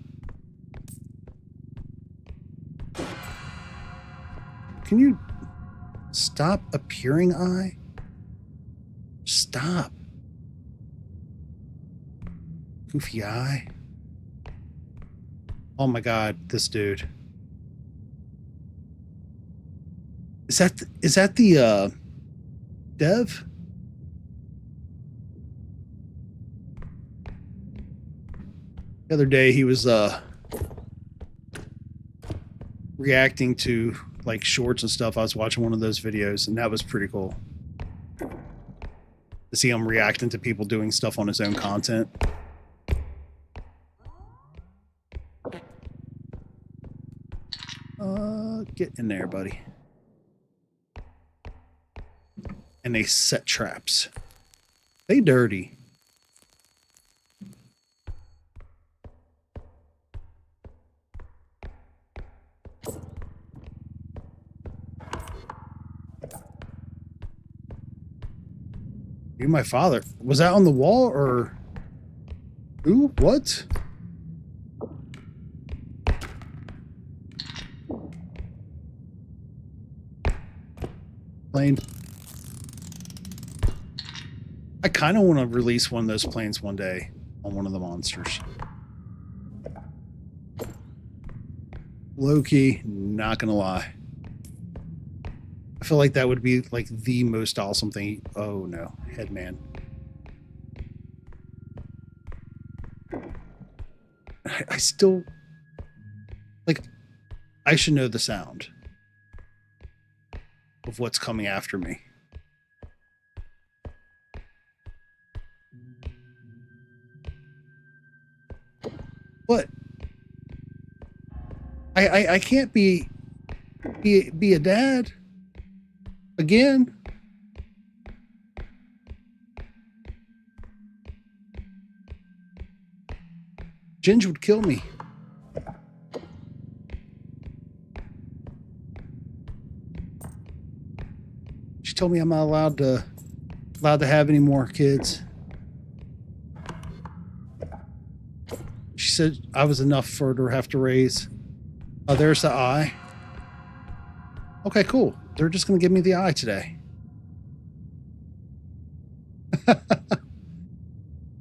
Can you stop appearing eye? Stop. Goofy eye. Oh my god, this dude. Is that the dev? The other day he was reacting to like shorts and stuff. I was watching one of those videos, and that was pretty cool to see him reacting to people doing stuff on his own content. Get in there, buddy. and they set traps. They dirty. You, my father. Was that on the wall or who? What? Plane. I kind of want to release one of those planes one day on one of the monsters. Low-key, not gonna lie. I feel like that would be like the most awesome thing. Oh no, Headman. I still like, I should know the sound of what's coming after me. But I can't be a dad again. Ginge would kill me. She told me I'm not allowed to have any more kids. She said I was enough for her to have to raise. Oh, there's the eye. Okay, cool. They're just going to give me the eye today.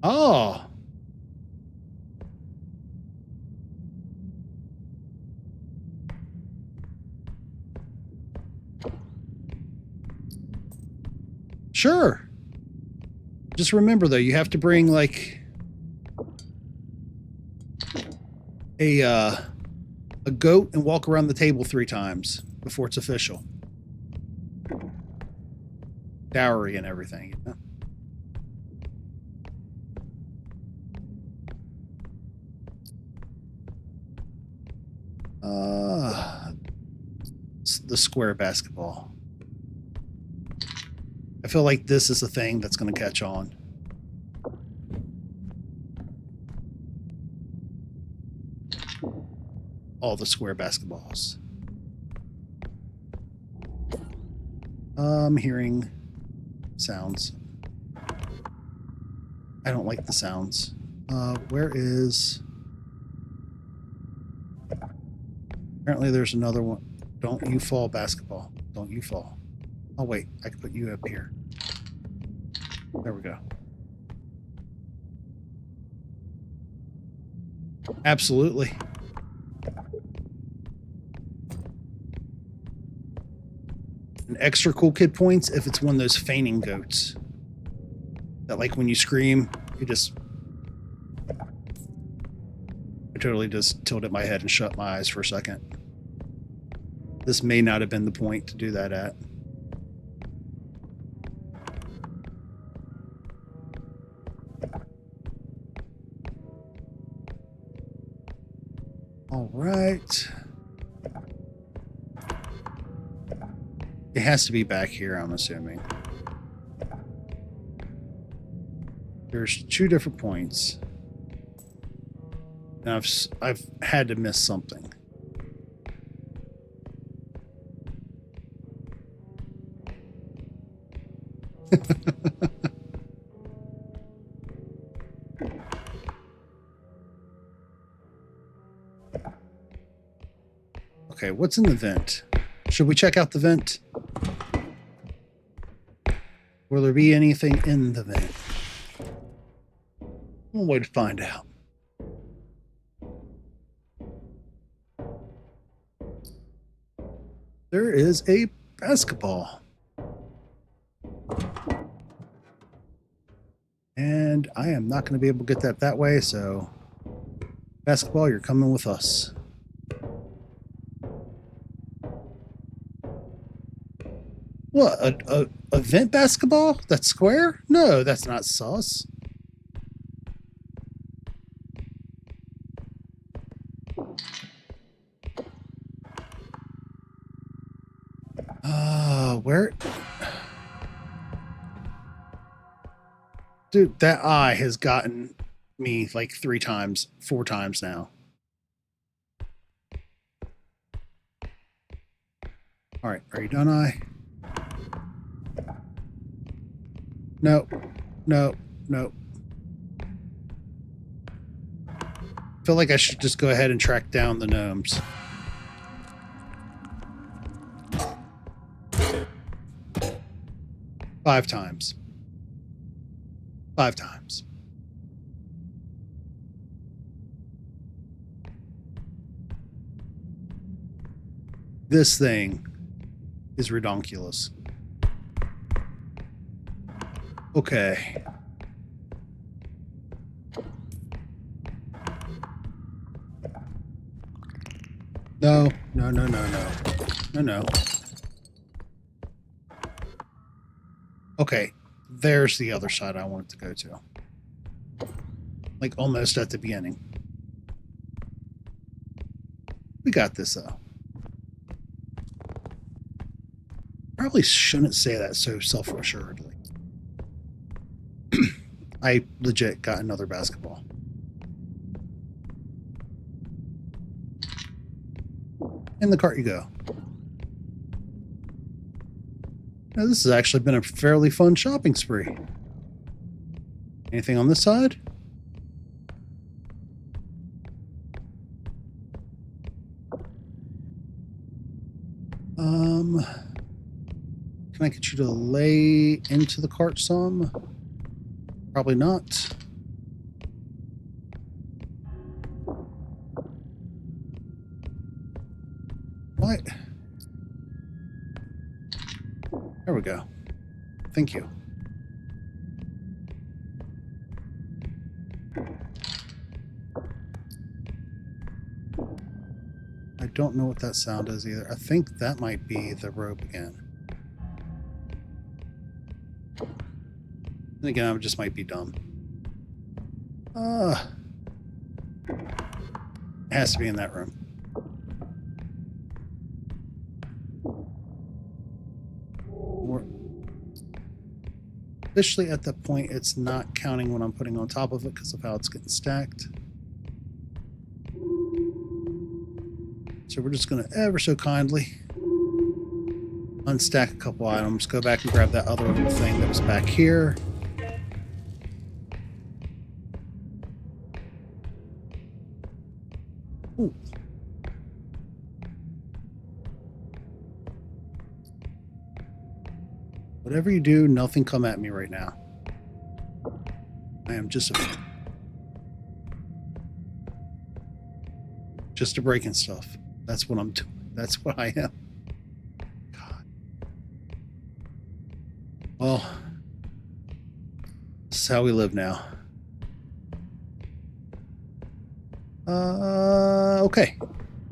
Oh. Sure. Just remember, though, you have to bring, like, a goat and walk around the table 3 times before it's official. Dowry and everything, you know? The square basketball. I feel like this is a thing that's going to catch on. All the square basketballs. I'm hearing sounds. I don't like the sounds. Where is... Apparently there's another one. Don't you fall, basketball. Don't you fall. Oh, wait. I can put you up here. There we go. Absolutely. An extra cool kid points if it's one of those feigning goats. That, like, when you scream, you just... I totally just tilted my head and shut my eyes for a second. This may not have been the point to do that at. All right. It has to be back here, I'm assuming. There's 2 different points. And I've had to miss something. Okay, what's in the vent? Should we check out the vent? Will there be anything in the vent? One way to find out. There is a basketball. And I am not going to be able to get that way, so basketball, you're coming with us. What, a vent basketball? That's square? No, that's not sus. Where? Dude, that eye has gotten me like 3 times, 4 times now. All right, are you done, eye? Nope. Nope. Nope. I feel like I should just go ahead and track down the gnomes. Five times. 5 times. This thing is redonkulous. Okay. No, no, no, no, no. No, no. Okay, there's the other side I wanted to go to. Like almost at the beginning. We got this though. Probably shouldn't say that so self-assuredly. I legit got another basketball. In the cart you go. Now, this has actually been a fairly fun shopping spree. Anything on this side? Can I get you to lay into the cart some? Probably not. What? There we go. Thank you. I don't know what that sound is either. I think that might be the rope again. And again, I just might be dumb. It has to be in that room. We're officially at that point, it's not counting what I'm putting on top of it because of how it's getting stacked. So we're just going to ever so kindly unstack a couple items, go back and grab that other little thing that was back here. Ooh. Whatever you do, nothing come at me right now. I am just a breaking stuff. That's what I'm doing. That's what I am. God. Well, this is how we live now. Okay.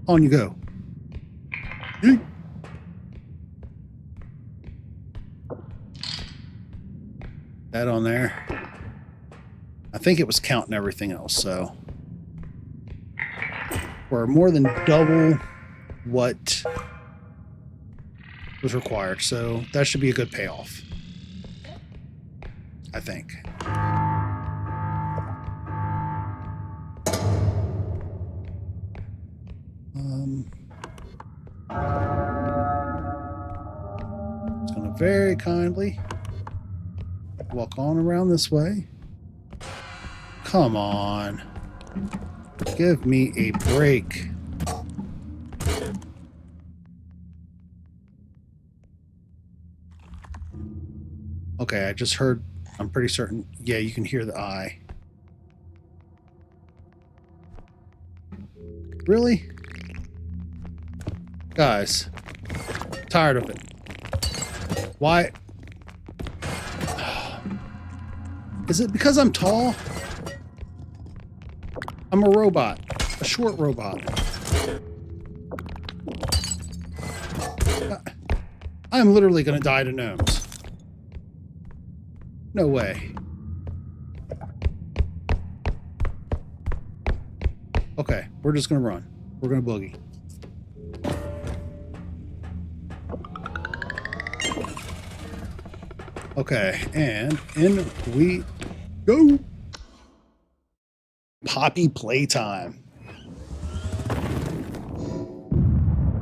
On you go. Yeet. That on there. I think it was counting everything else, so we're more than double what was required, so that should be a good payoff, I think. Just gonna very kindly walk on around this way. Come on. Give me a break. Okay, I just heard, I'm pretty certain, yeah, you can hear the eye. Really? Guys, tired of it. Why? Is it because I'm tall? I'm a robot. A short robot. I'm literally going to die to gnomes. No way. Okay, we're just going to run. We're going to boogie. Okay, and in we Go. Poppy playtime.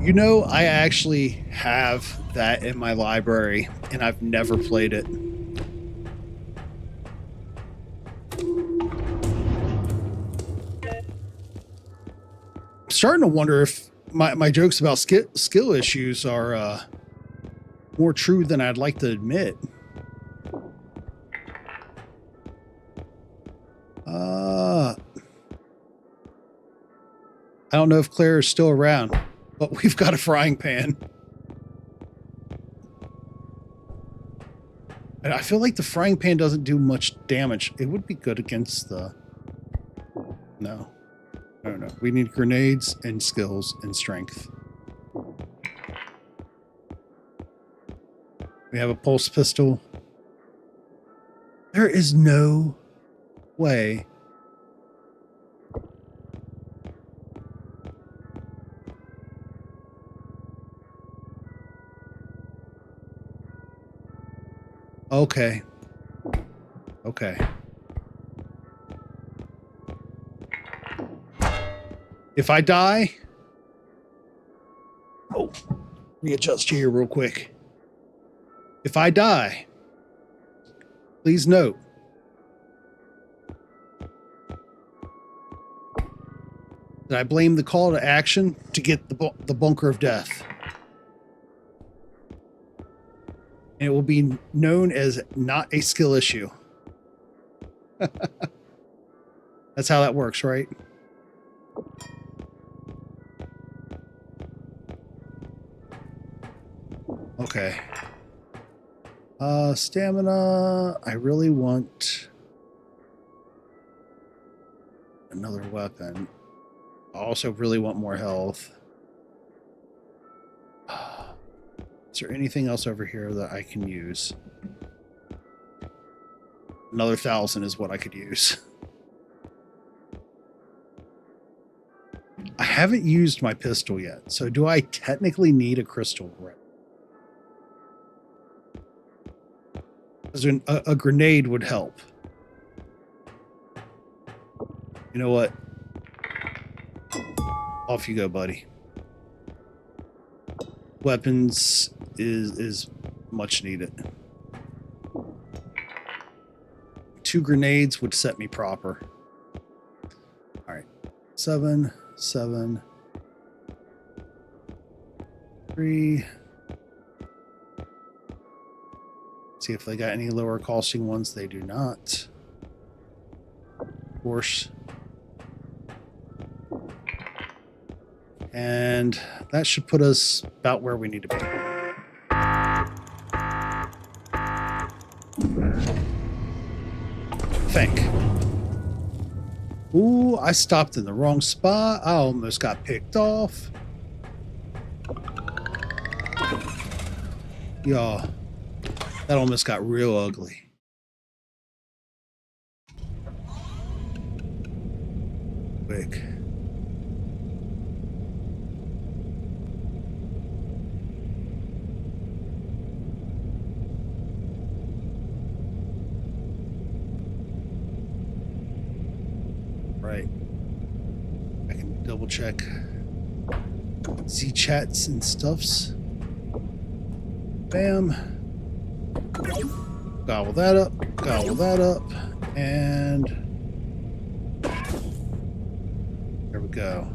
You know, I actually have that in my library, and I've never played it. I'm starting to wonder if my jokes about skill issues are more true than I'd like to admit. I don't know if Claire is still around, but we've got a frying pan. And I feel like the frying pan doesn't do much damage. It would be good against the... No. No. We need grenades and skills and strength. We have a pulse pistol. There is no way. Okay. Okay. If I die... Oh, readjust here real quick. If I die, please note that I blame the call to action to get the bunker of death. And it will be known as not a skill issue. That's how that works, right? Okay. Stamina. I really want another weapon. I also really want more health. Is there anything else over here that I can use? Another 1,000 is what I could use. I haven't used my pistol yet, so do I technically need a crystal grip? Because a grenade would help. You know what? Off you go, buddy. Weapons is much needed. 2 grenades would set me proper. All right. 7, 7, 3. See if they got any lower costing ones. They do not. Of course. And that should put us about where we need to be. Think. Ooh, I stopped in the wrong spot. I almost got picked off. Y'all, that almost got real ugly. Quick. Right. I can double check Z chats and stuffs. Bam. Gobble that up, and there we go.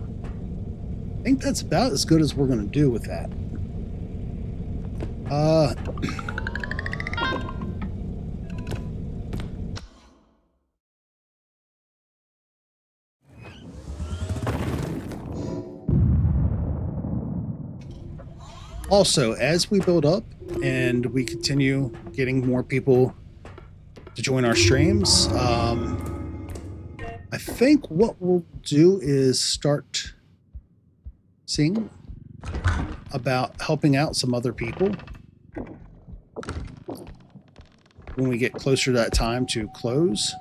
I think that's about as good as we're going to do with that. Also, as we build up and we continue getting more people to join our streams, I think what we'll do is start seeing about helping out some other people when we get closer to that time to close.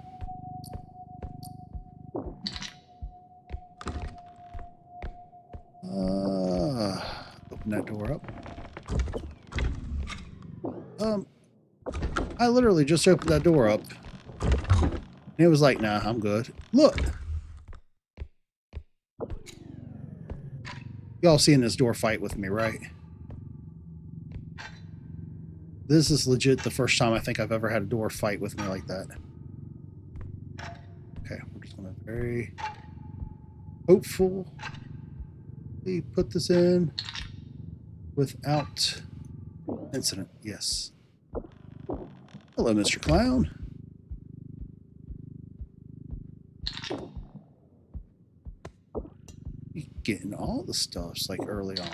Open that door up. I literally just opened that door up. And it was like, nah, I'm good. Look. Y'all seeing this door fight with me, right? This is legit the first time I think I've ever had a door fight with me like that. Okay, we're just going to very hopefully put this in without incident. Yes. Hello, Mr. Clown. You're getting all the stuffs like early on.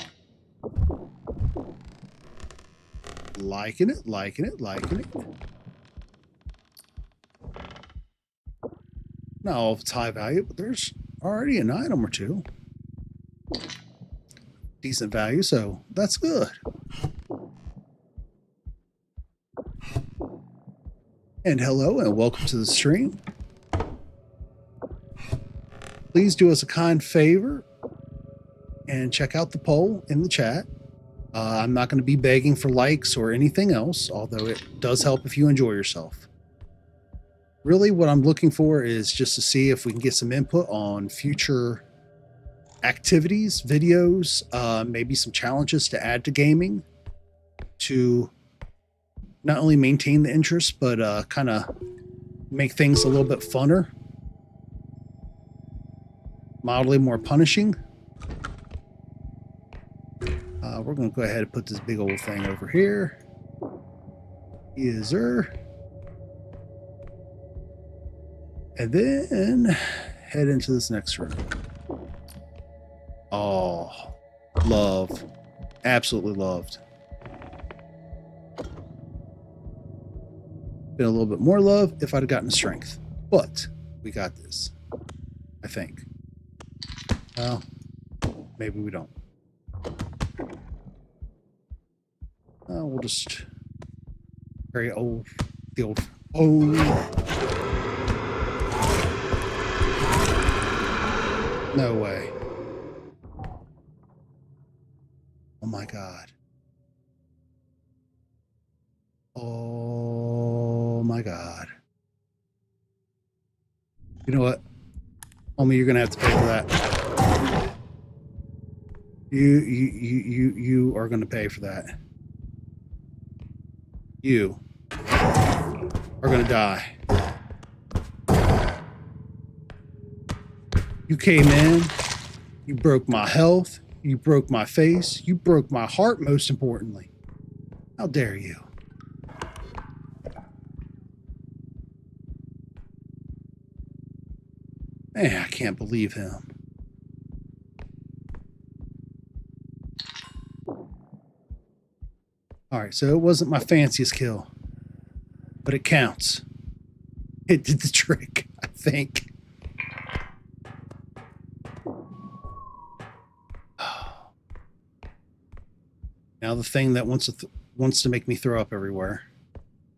Liking it, liking it, liking it. Not all of it's high value, but there's already an item or two. Decent value, so that's good. And hello, and welcome to the stream. Please do us a kind favor and check out the poll in the chat. I'm not going to be begging for likes or anything else, although it does help if you enjoy yourself. Really, what I'm looking for is just to see if we can get some input on future activities, videos, maybe some challenges to add to gaming to not only maintain the interest, but kind of make things a little bit funner, mildly more punishing. We're going to go ahead and put this big old thing over here. Yes, sir. And then head into this next room. Oh, love. Absolutely loved. Been a little bit more love if I'd have gotten strength. But we got this. I think. Well, maybe we don't. We'll just very old, the old. Oh, no way! Oh my God! Oh my God! You know what, homie? You're gonna have to pay for that. You are gonna pay for that. You are gonna die. You came in, you broke my health, you broke my face, you broke my heart, most importantly. How dare you? Man, I can't believe him. Alright, so it wasn't my fanciest kill, but it counts. It did the trick, I think. Now the thing that wants to make me throw up everywhere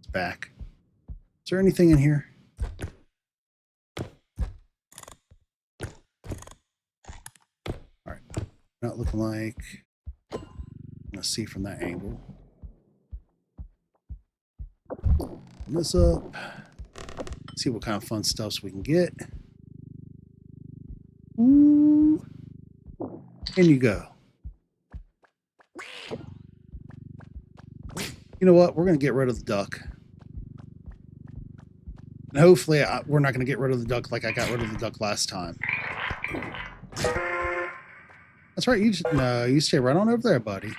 is back. Is there anything in here? Alright, not looking like. I'm gonna see from that angle. This up. See what kind of fun stuffs we can get. Ooh. In you go. You know what? We're going to get rid of the duck. And hopefully we're not going to get rid of the duck like I got rid of the duck last time. That's right. You stay right on over there, buddy.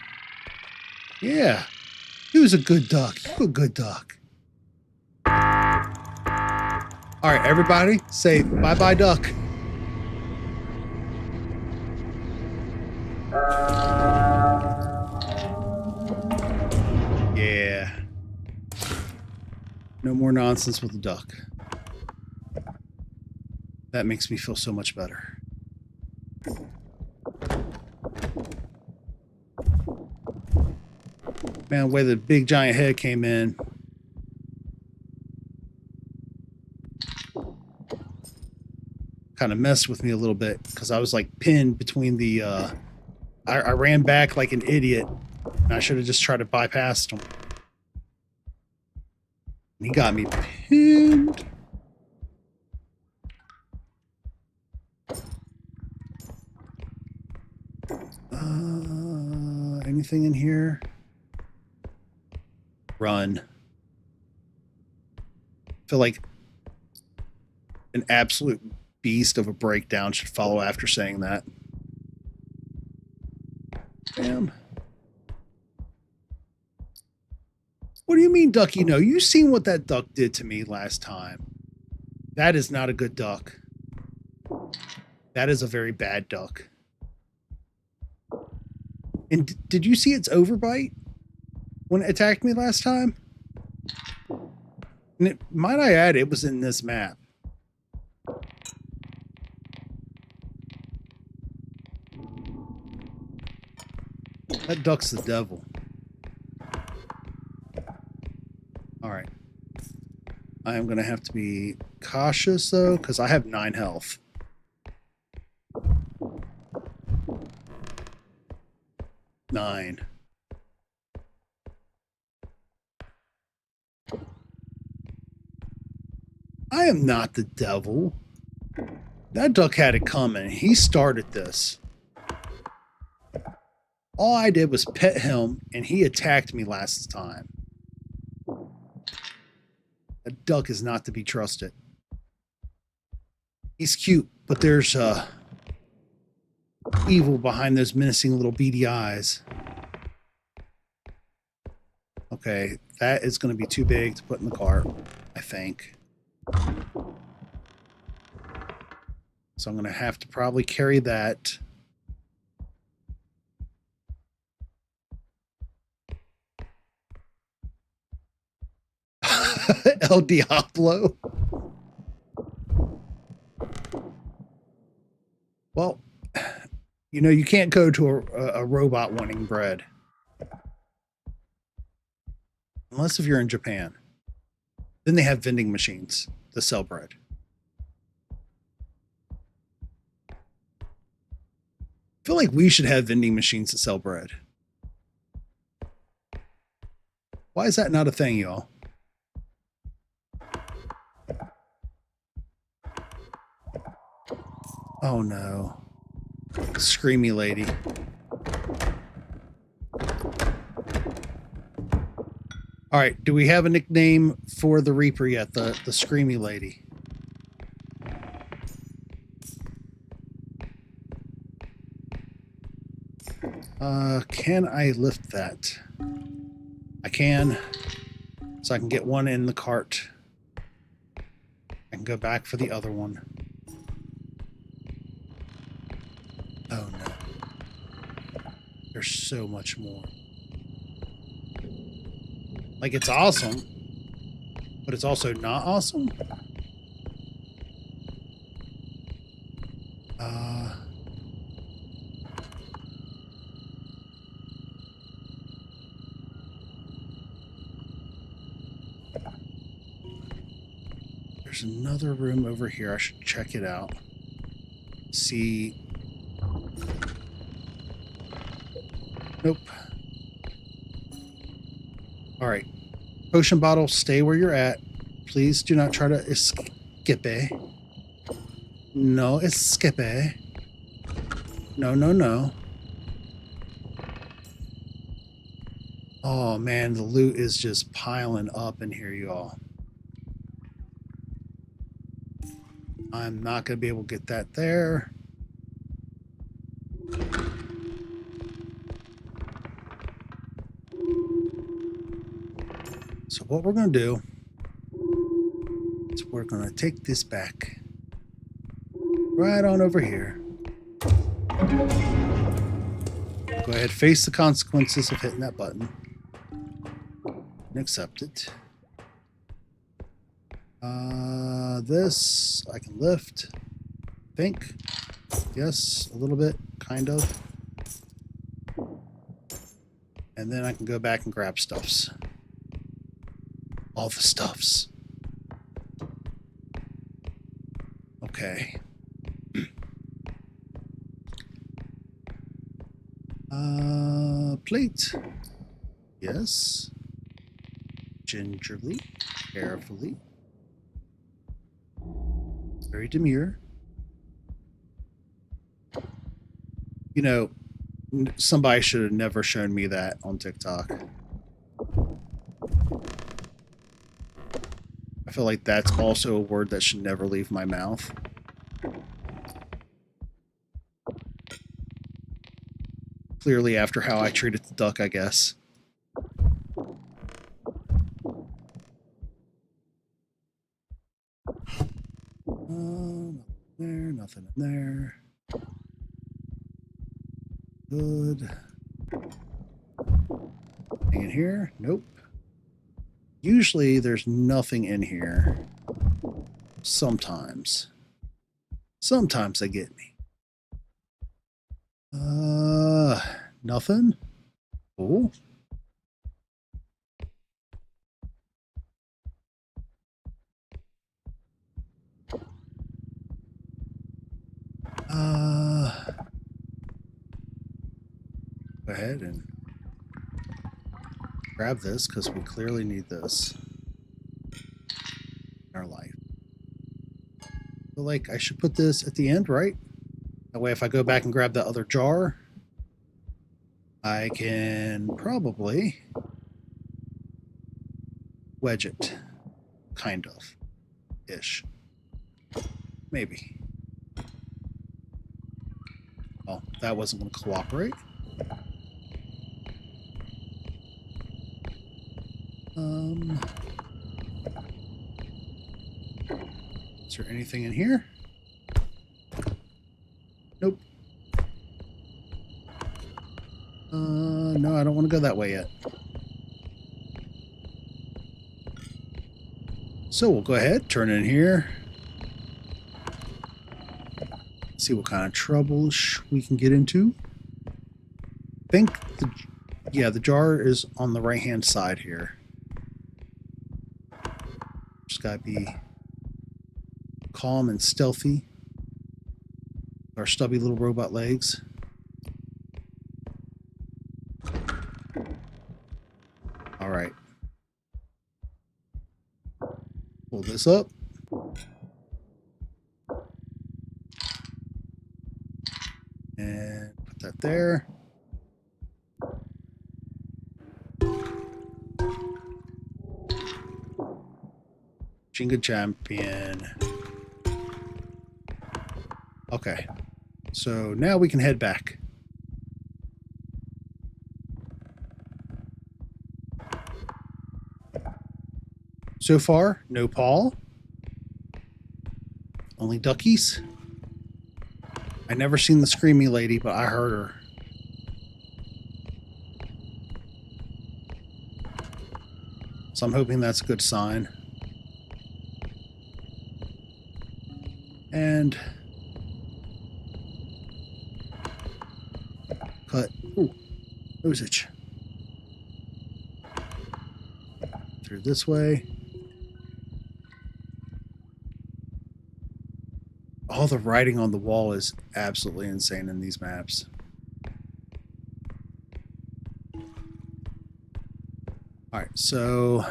Yeah. He was a good duck. You a good duck. All right, everybody, say bye-bye, duck. Yeah. No more nonsense with the duck. That makes me feel so much better. Man, the way the big giant head came in. Kind of messed with me a little bit because I was like pinned between the I ran back like an idiot and I should have just tried to bypass him. He got me pinned. anything in here? Run. I feel like an absolute beast of a breakdown should follow after saying that. Damn. What do you mean, Ducky? No, you seen what that duck did to me last time. That is not a good duck. That is a very bad duck. And did you see its overbite when it attacked me last time? And might I add, it was in this map. That duck's the devil. All right. I am going to have to be cautious, though, because I have 9 health. Nine. I am not the devil. That duck had it coming. He started this. All I did was pet him, and he attacked me last time. That duck is not to be trusted. He's cute, but there's evil behind those menacing little beady eyes. Okay, that is going to be too big to put in the cart, I think. So I'm going to have to probably carry that. El Diablo. Well, you know, you can't go to a robot wanting bread. Unless if you're in Japan. Then they have vending machines to sell bread. I feel like we should have vending machines to sell bread. Why is that not a thing, y'all? Oh no. Screamy lady. All right, do we have a nickname for the Reaper yet? The screamy lady. Can I lift that? I can. So I can get one in the cart. I can go back for the other one. Oh no. There's so much more. Like, it's awesome, but it's also not awesome. There's another room over here. I should check it out. See. Nope. All right. Potion bottle, stay where you're at. Please do not try to escape. No escape. No, no, no. Oh, man, the loot is just piling up in here, y'all. I'm not going to be able to get that there. So what we're going to do is we're going to take this back right on over here. Go ahead, face the consequences of hitting that button and accept it. This I can lift, I think. Yes, a little bit, kind of. And then I can go back and grab stuffs. All the stuffs. Okay. Plate. Yes. Gingerly, carefully. Very demure. You know, Somebody should have never shown me that on TikTok. I feel like that's also a word that should never leave my mouth. Clearly after how I treated the duck, I guess. Nothing there, nothing in there. Good. Anything in here? Nope. Usually there's nothing in here. Sometimes. Sometimes they get me. Nothing? Cool. Go ahead and grab this because we clearly need this in our life. I feel like I should put this at the end, right? That way if I go back and grab that other jar, I can probably wedge it. Kind of. Ish. Maybe. Oh, that wasn't going to cooperate. Is there anything in here? Nope. No, I don't want to go that way yet. So we'll go ahead, turn in here. See what kind of trouble we can get into. I think the jar is on the right hand side here. Just gotta be calm and stealthy. Our stubby little robot legs. All right. Pull this up. And put that there. Jenga champion. Okay. So now we can head back. So far, no Paul. Only duckies. I never seen the screamy lady, but I heard her. So I'm hoping that's a good sign. And cut. Ooh, nose itch. Through this way. All the writing on the wall is absolutely insane in these maps. Alright, so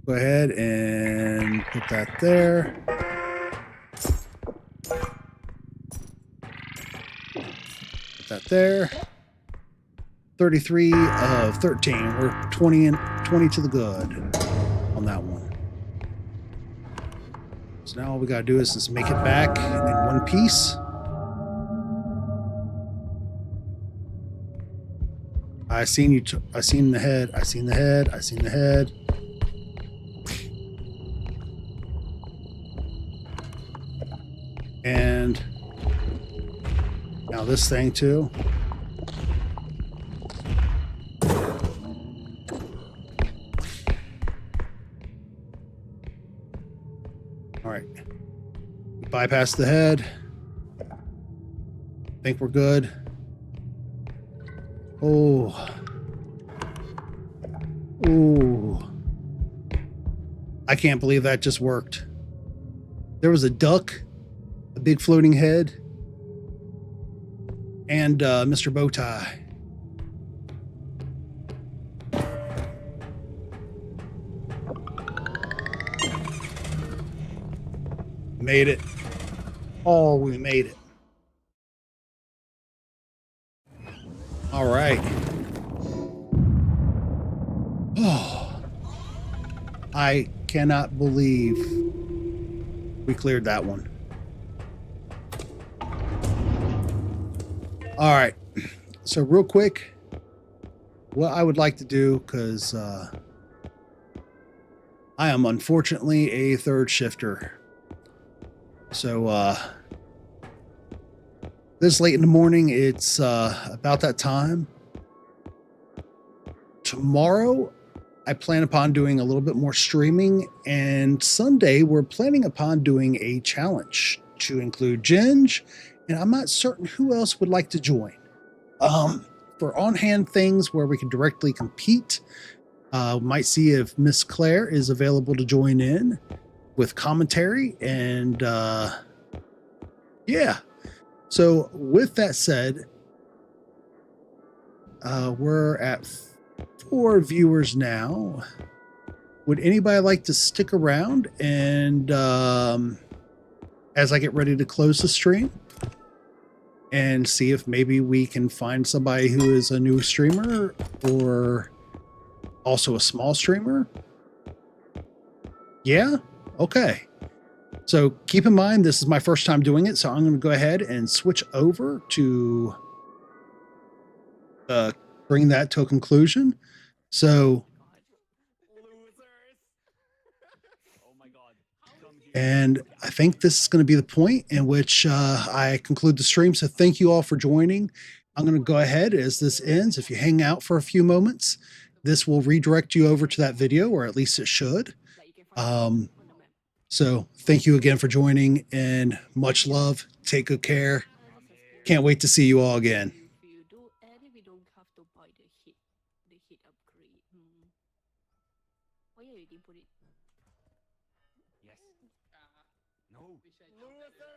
go ahead and put that there. Put that there. 33 of 13. We're 20 to the good on that one. So now all we gotta do is just make it back in one piece. I seen you. I seen the head. I seen the head. I seen the head. And now this thing too. All right. Bypass the head. Think we're good. Oh. Ooh. I can't believe that just worked. There was a duck, a big floating head, and Mr. Bowtie. Made it. Oh, we made it. All right. Oh, I cannot believe we cleared that one. All right. So real quick, what I would like to do, because I am unfortunately a third shifter. So this late in the morning, it's about that time. Tomorrow, I plan upon doing a little bit more streaming, and Sunday, we're planning upon doing a challenge to include Ginge, and I'm not certain who else would like to join. For on-hand things where we can directly compete, might see if Miss Claire is available to join in with commentary, and yeah. So with that said, we're at 4 viewers now. Would anybody like to stick around and as I get ready to close the stream and see if maybe we can find somebody who is a new streamer or also a small streamer? Yeah? Okay. So keep in mind, this is my first time doing it, so I'm going to go ahead and switch over to bring that to a conclusion. So, and I think this is going to be the point in which I conclude the stream. So thank you all for joining. I'm going to go ahead as this ends. If you hang out for a few moments, this will redirect you over to that video, or at least it should. So thank you again for joining, and much love. Take good care. Can't wait to see you all again.